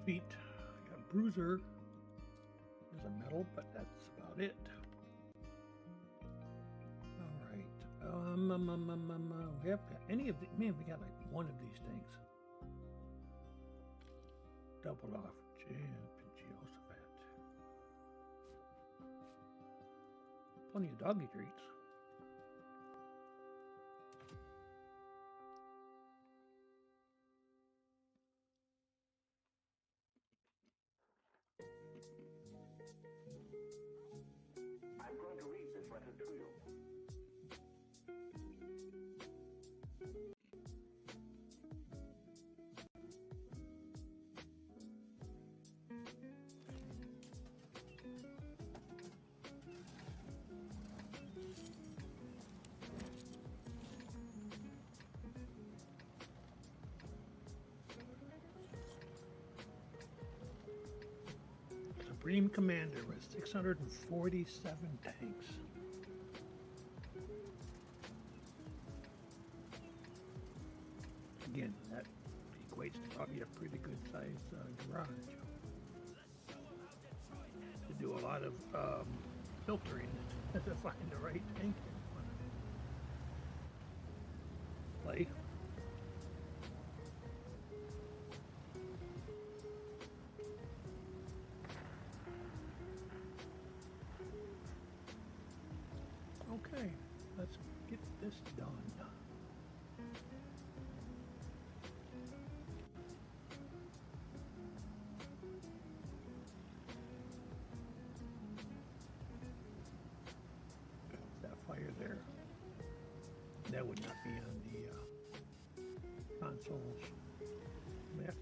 [SPEAKER 1] Defeat. I got Bruiser. There's a medal, but that's about it. All right. We have any of the, man, we got like one of these things. Doubled off. Jehoshaphat. Plenty of doggy treats.
[SPEAKER 3] I'm going to read this letter to you.
[SPEAKER 1] Supreme Commander with 647 tanks. Again, that equates to probably a pretty good sized garage. To do a lot of filtering to find the right tank you want to play. Okay, let's get this done. That fire there, that would not be on the console's map.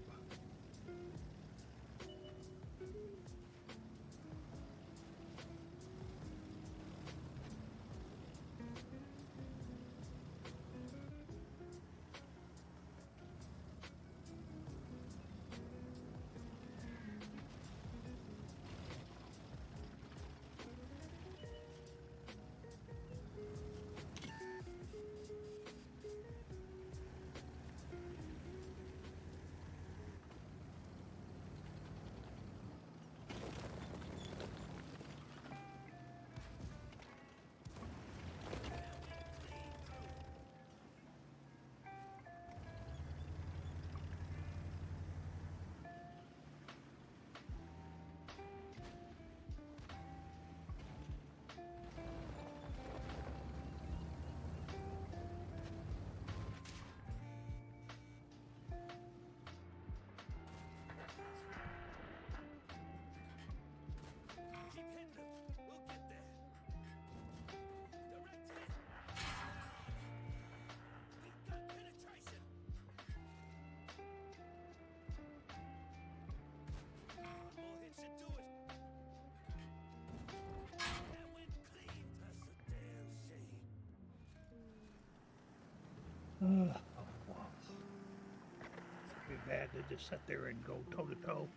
[SPEAKER 1] Wow. It'd be bad to just sit there and go toe to toe.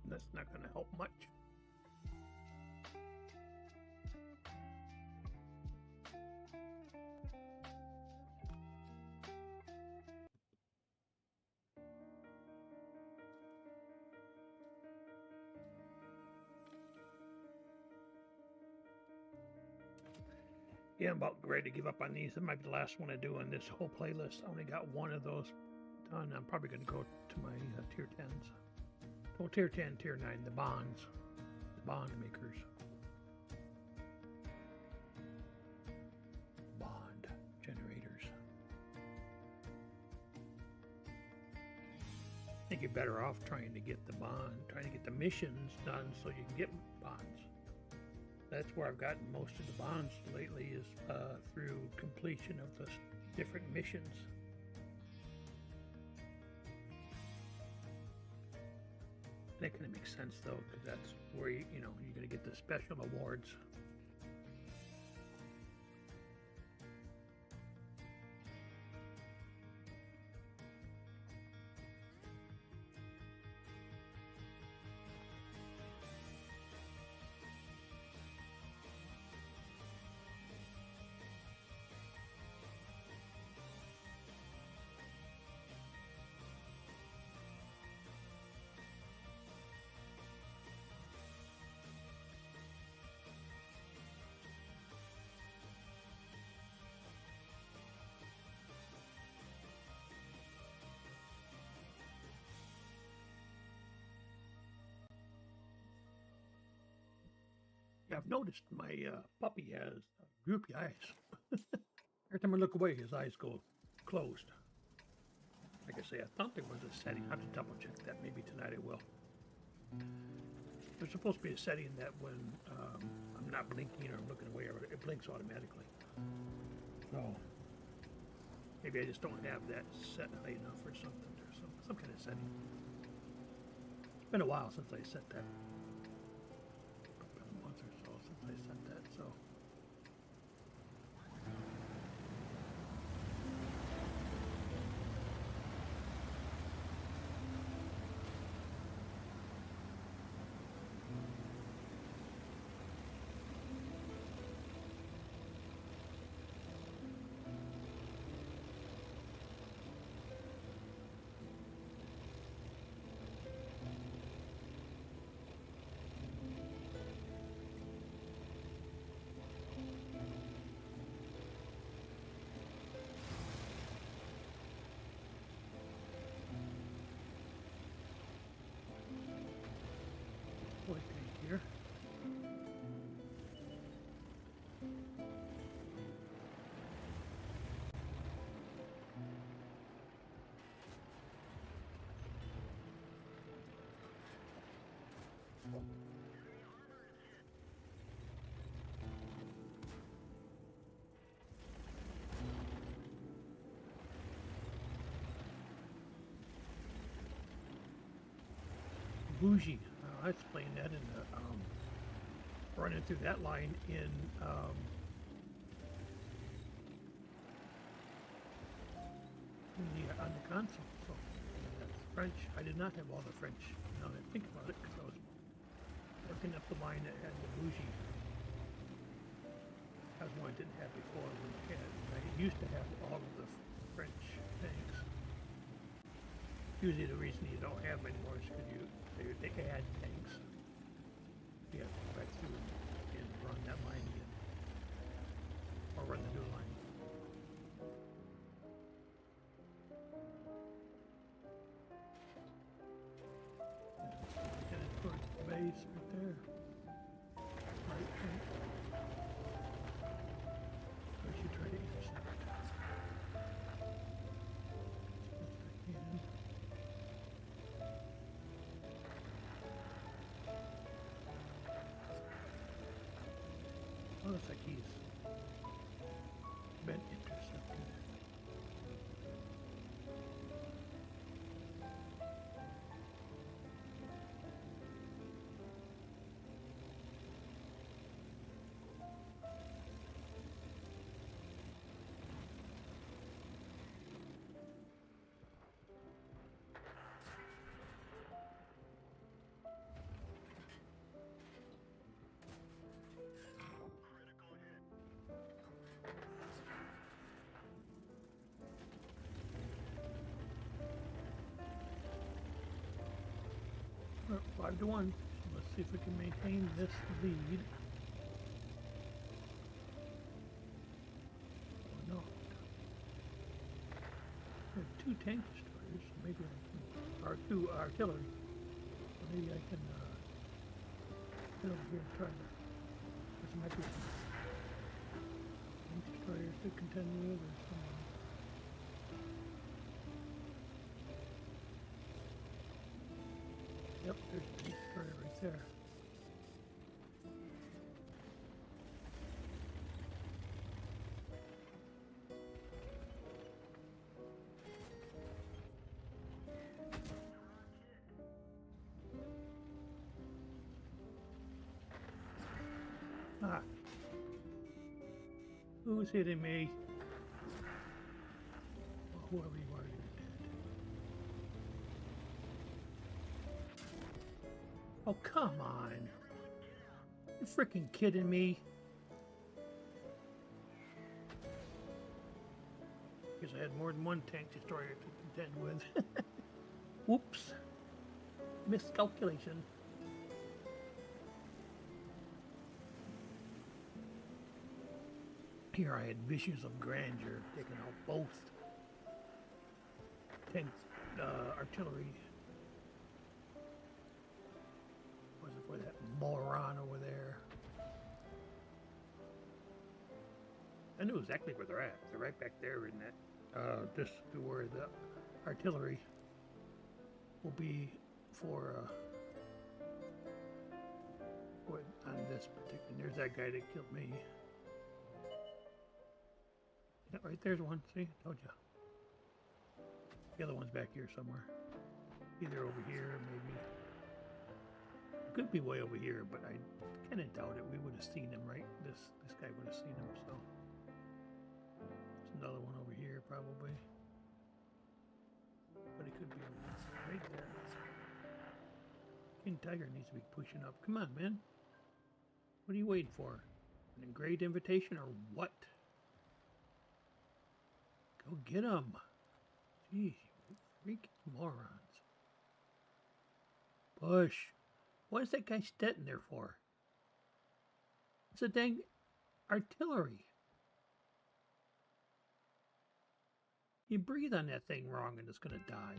[SPEAKER 1] That's not going to help much. Yeah, I'm about ready to give up on these. It might be the last one I do on this whole playlist. I only got one of those done. I'm probably going to go to my tier 10s. Well, tier 10, tier 9, the bonds. The bond makers. Bond generators. I think you're better off trying to get the missions done so you can get bonds. That's where I've gotten most of the bonds lately, is through completion of the different missions. That kind of makes sense though, because that's where you're going to get the special awards. Yeah, I've noticed my puppy has droopy eyes. Every time I look away, his eyes go closed. Like I say, I thought there was a setting. I have to double check that. Maybe tonight I will. There's supposed to be a setting that when I'm not blinking or I'm looking away, it blinks automatically. So maybe I just don't have that set high enough or something. There's some kind of setting. It's been a while since I set that. A month or so since I set that. So. Tank here. Bougie. I explained that in the running through that line in on the console. So that's French. I did not have all the French. Now that I think about it, because I was working up the line that had the bougie. That was one I didn't have before. I used to have all of the French things. Usually the reason you don't have them anymore is because they add tanks. You have to go back through and run that line again. Or run the new line. Headed towards the base right there. Right tank. I should try to intercept it. As best I can. Oh, looks like he's been intercepted. Well, 5-1. Let's see if we can maintain this lead. Oh no. There are 2 tank destroyers. Maybe I can, or 2 artillery. So maybe I can Get over here and try to. There might be some tank destroyers to contend with or something. Yep, there's a tank destroyer right there. Ah. Who's hitting me? Well, whoever you are, you're dead. Oh, come on. You freaking kidding me? Guess I had more than one tank destroyer to contend with. Whoops. Miscalculation. Here I had visions of grandeur, taking out both tanks, artillery. Was it for that moron over there? I knew exactly where they're at. They're right back there in that, just where the artillery will be for, on this particular. There's that guy that killed me. Yeah, right there's one. See, told you. The other one's back here somewhere. Either over here, maybe. It could be way over here, but I kind of doubt it. We would have seen him, right? This guy would have seen him. So there's another one over here, probably. But it could be right there. King Tiger needs to be pushing up. Come on, man. What are you waiting for? An engraved invitation or what? Go get him. Jeez, you freaking morons. Push. What is that guy standing there for? It's a dang artillery. You breathe on that thing wrong and it's going to die.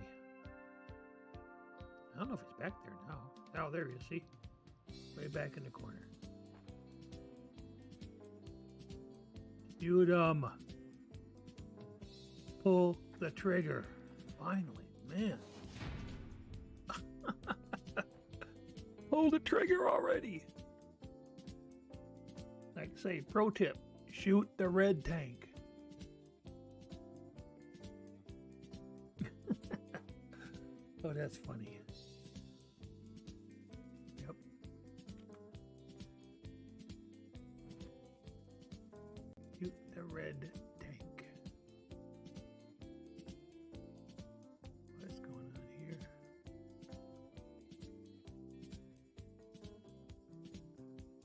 [SPEAKER 1] I don't know if he's back there now. Oh, there he is, see? Way back in the corner. Shoot him. Pull the trigger. Finally, man. Pull the trigger already. Like say, pro tip, shoot the red tank. Oh, that's funny. Yep. Shoot the red tank. What's going on here?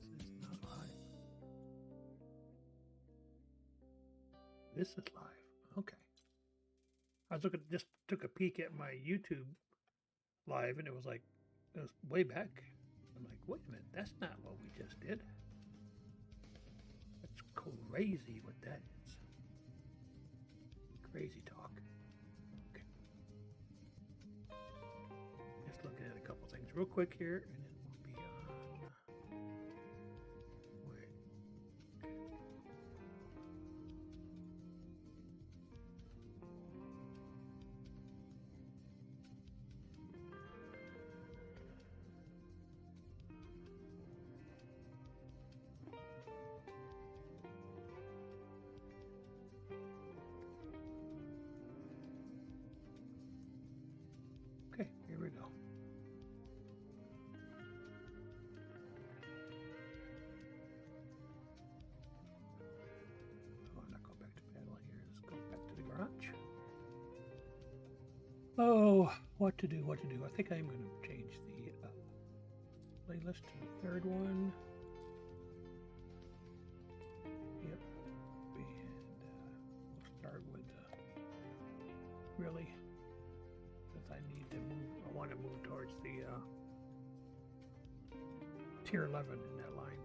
[SPEAKER 1] This is not live. This is live. Okay. I was looking, just took a peek at my YouTube live, and it was way back. I'm like, wait a minute, that's not what we just did. That's crazy what that is. Crazy talk. Okay. Just looking at a couple things real quick here, and then we'll be on. Wait. Okay, here we go. Oh, I'm not going back to battle here. Let's go back to the garage. Oh, what to do, what to do. I think I'm going to change the playlist to the third one. Yep. And we'll start with really, since I need to move, I want to move towards the tier 11 in that line.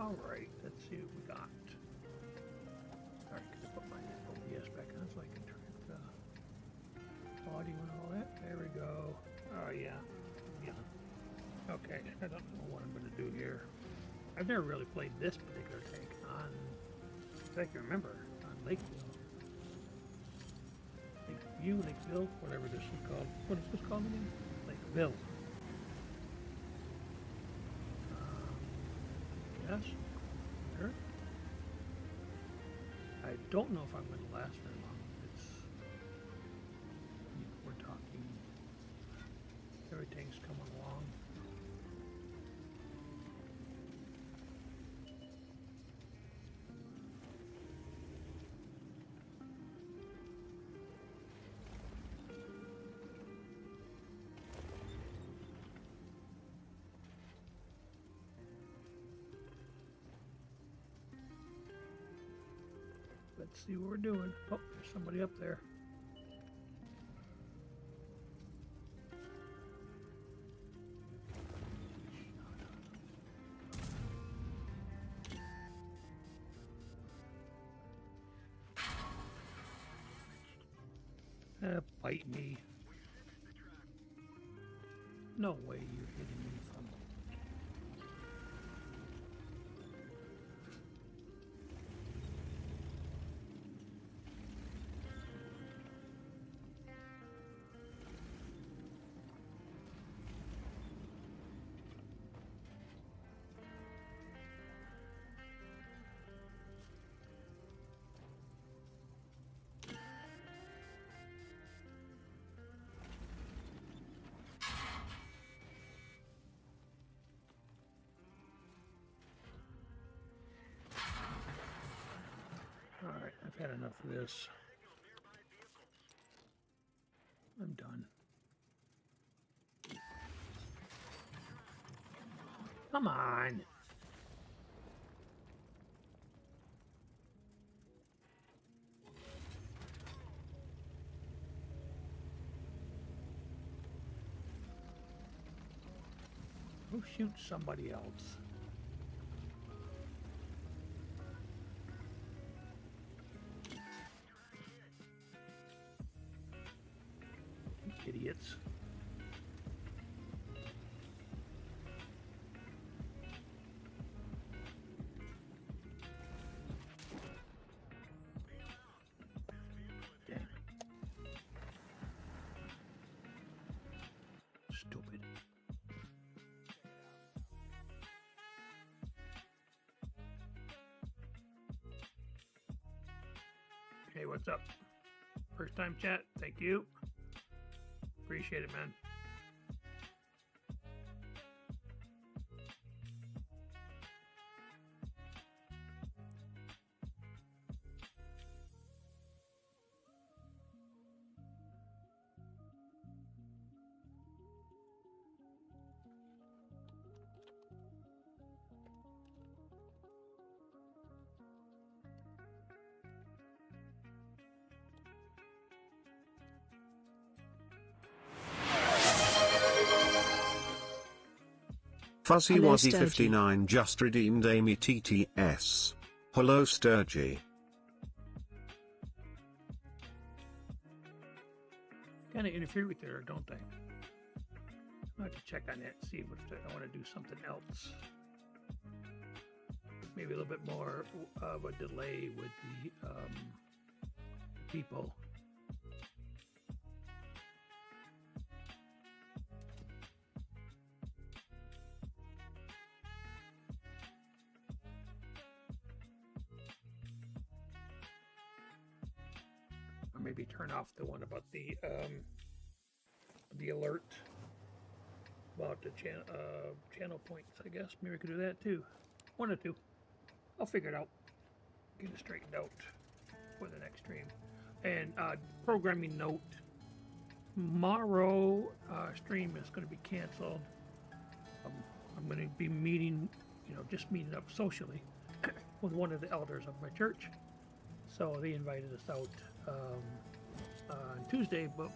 [SPEAKER 1] Alright, let's see what we got. Alright, can I put my OBS back on so I can turn the audio and all that? There we go. Oh, yeah. Yeah. Okay, I don't know what I'm going to do here. I've never really played this particular tank on, if I can remember, on Lakeville. Lakeville, whatever this is called. What is this called again? Lakeville. Yes. Sure. I don't know if I'm going to last very long. It's, we're talking, everything's coming along. Let's see what we're doing. Oh, there's somebody up there. Bite me. No way you're hitting me from. Alright, I've had enough of this. I'm done. Come on! Go shoot somebody else. Idiots. Damn. Stupid. Hey, what's up? First time chat, thank you. Appreciate it, man.
[SPEAKER 2] FuzzyWazzy59 just redeemed Amy TTS. Hello Sturgy.
[SPEAKER 1] Kind of interfere with there, don't they? I have to check on that, see if I want to do something else. Maybe a little bit more of a delay with the people. Or maybe turn off the one about the alert about the channel points, I guess. Maybe I could do that too. One or two. I'll figure it out. Get it straightened out for the next stream. And programming note, tomorrow stream is going to be canceled. I'm going to be meeting, just meeting up socially with one of the elders of my church. So they invited us out on Tuesday, but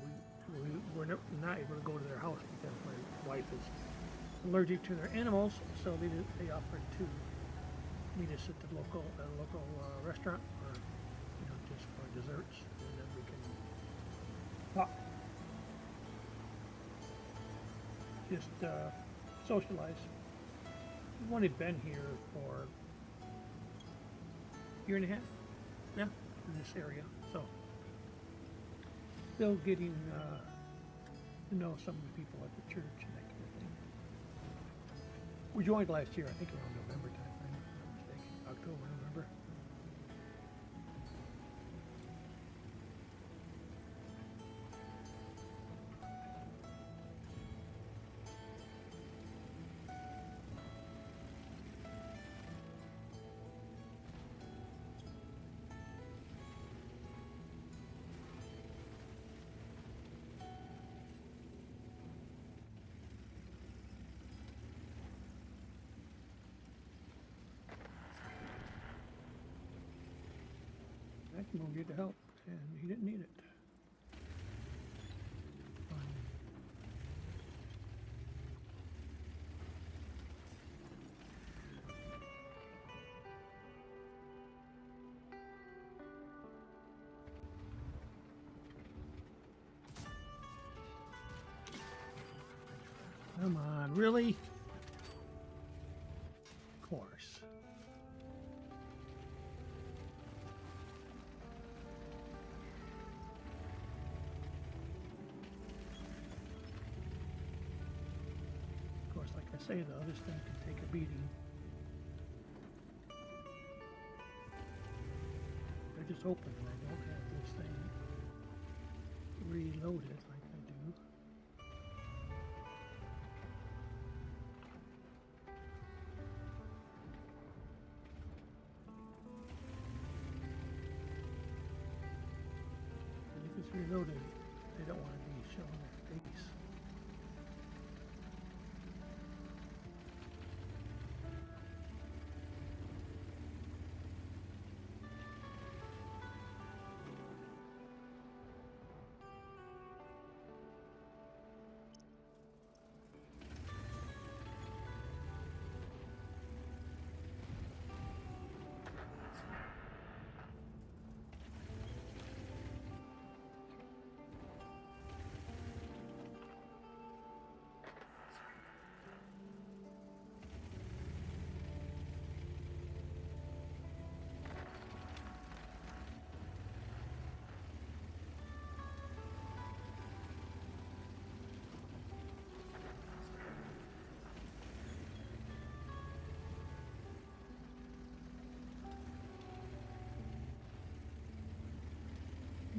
[SPEAKER 1] we're not able to go to their house because my wife is allergic to their animals, so they offered to meet us at the local restaurant, or just for desserts, and then we can talk, just socialize. We've only been here for a year and a half, yeah, in this area, so still getting to know some of the people at the church and that kind of thing. We joined last year, I think around November time frame, if I'm not mistaken. October, November. I can go get the help, and he didn't need it. Come on, really? Of course. Of course, like I say, though, this thing can take a beating. They're just hoping that I don't have this thing reloaded like I do. And if it's reloaded, they don't want to be showing their face.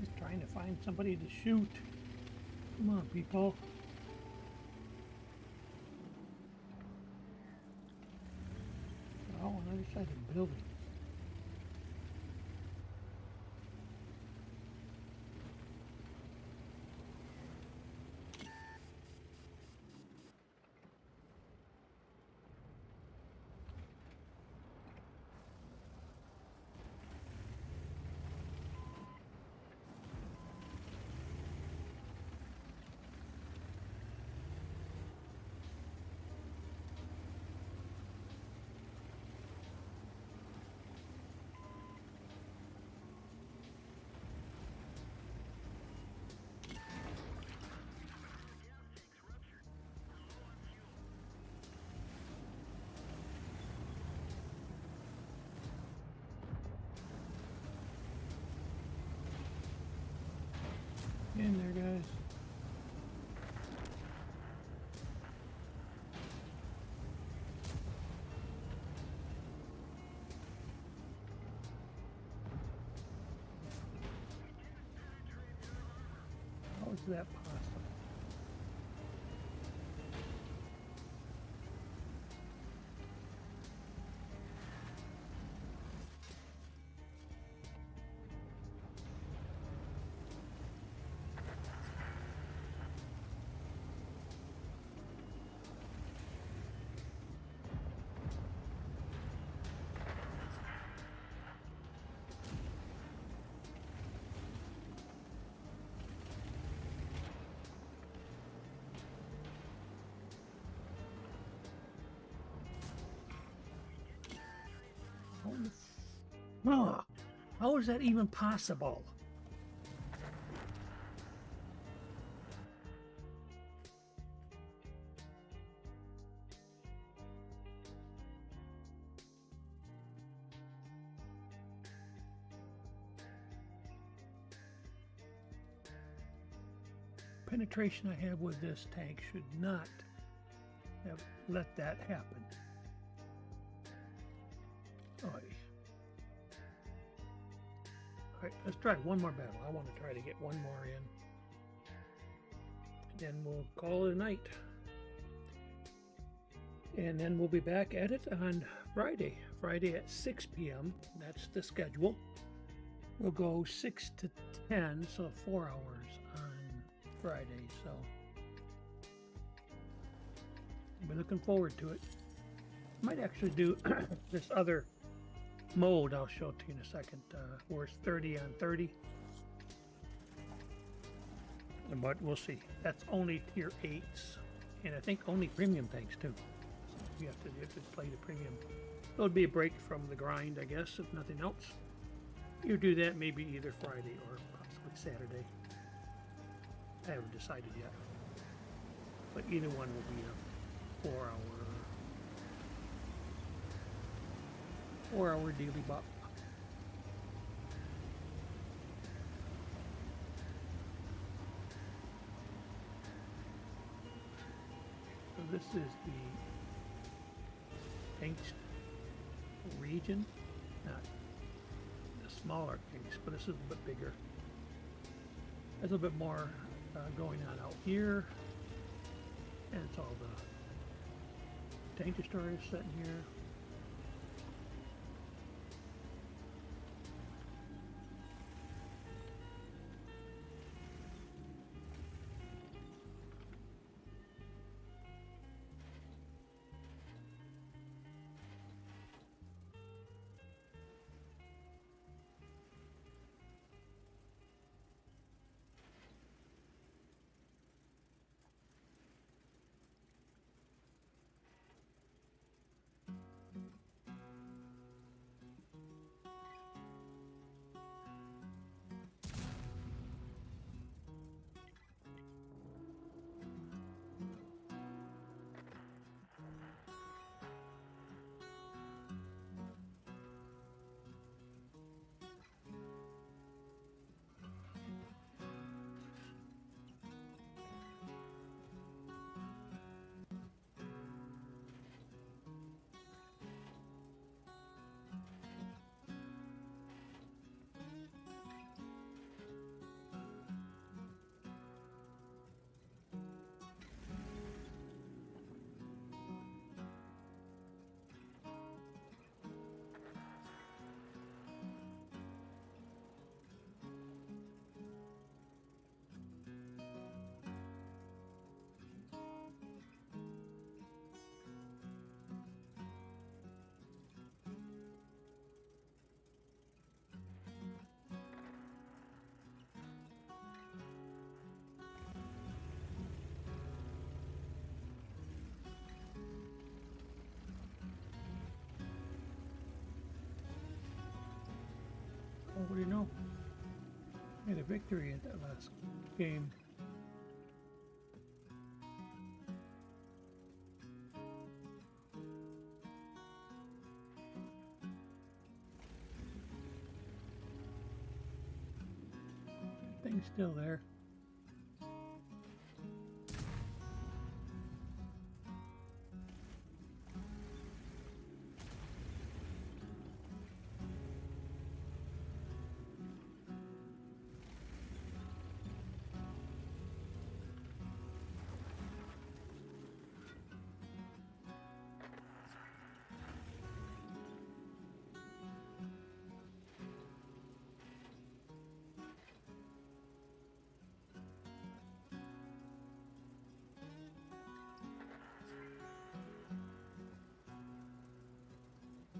[SPEAKER 1] Just trying to find somebody to shoot. Come on, people. Oh, on the other side of the building. In there, guys. How is that possible? Huh. How is that even possible? Penetration I have with this tank should not have let that happen. Alright, let's try one more battle. I want to try to get one more in. Then we'll call it a night. And then we'll be back at it on Friday. Friday at 6 p.m. That's the schedule. We'll go 6 to 10, so 4 hours on Friday. So I'll be looking forward to it. Might actually do this other mode I'll show to you in a second, where it's 30 on 30. But we'll see. That's only tier 8s, and I think only premium tanks too. So you have to play the premium. So it'll be a break from the grind, I guess, if nothing else. You do that maybe either Friday or possibly Saturday. I haven't decided yet. But either one will be a 4-hour daily bop. So this is the tanks region, not the smaller tanks, but this is a little bit bigger. There's a little bit more going on out here, and it's all the tank destroyers sitting here. Oh, what do you know? Made a victory at that last game. Thing's still there.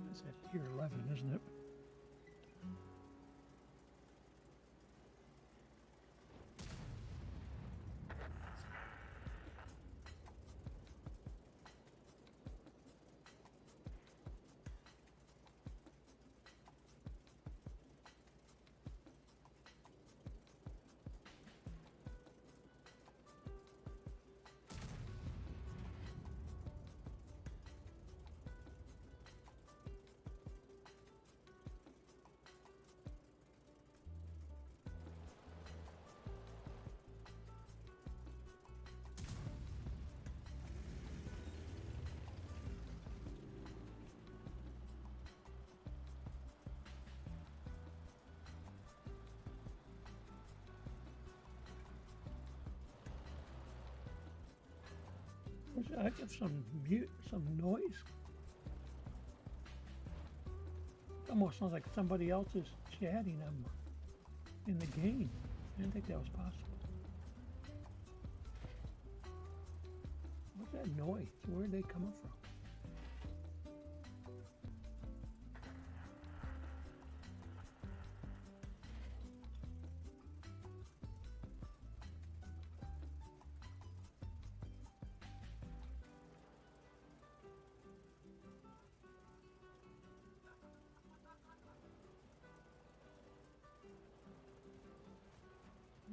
[SPEAKER 1] That's at tier 11, isn't it? I get some some noise. It almost sounds like somebody else is chatting in the game. I didn't think that was possible. What's that noise? Where are they coming from?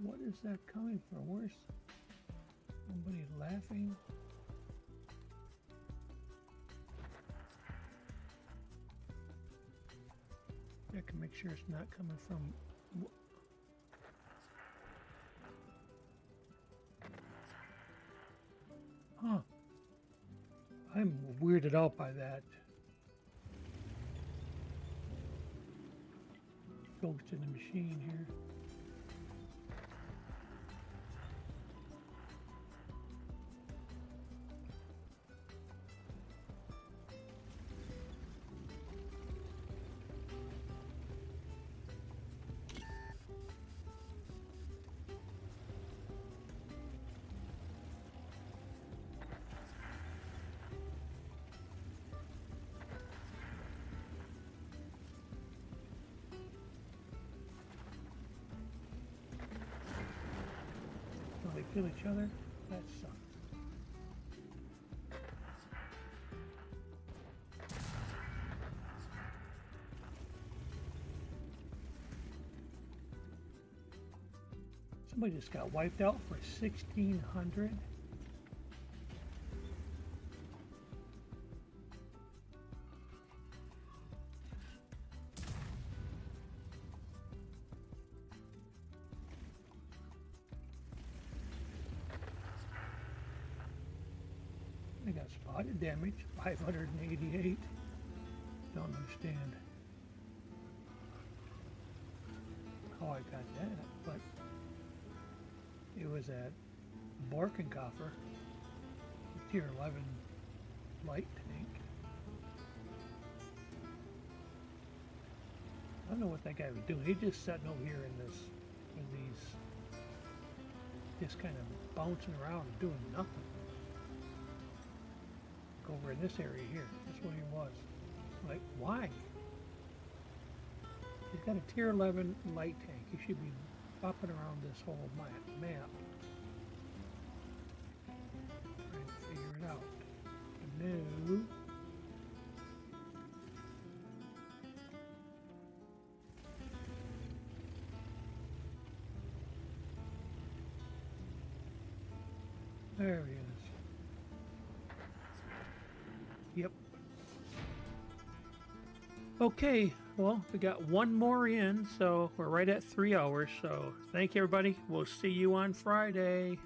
[SPEAKER 1] What is that coming from? Where's somebody laughing? I can make sure it's not coming from. Huh. I'm weirded out by that. Ghost in the machine here. They kill each other? That sucks. Somebody just got wiped out for 1,600. They got spotted damage, 588. Don't understand how I got that, but it was at Borkenkoffer, tier 11 light tank. I don't know what that guy was doing. He just sitting over here in this, in these, just kind of bouncing around and doing nothing. Over in this area here. That's what he was. Like, why? He's got a tier 11 light tank. He should be bopping around this whole map. Trying to figure it out. No. There he is. Yep. Okay, well, we got one more in, so we're right at 3 hours. So thank you, everybody. We'll see you on Friday.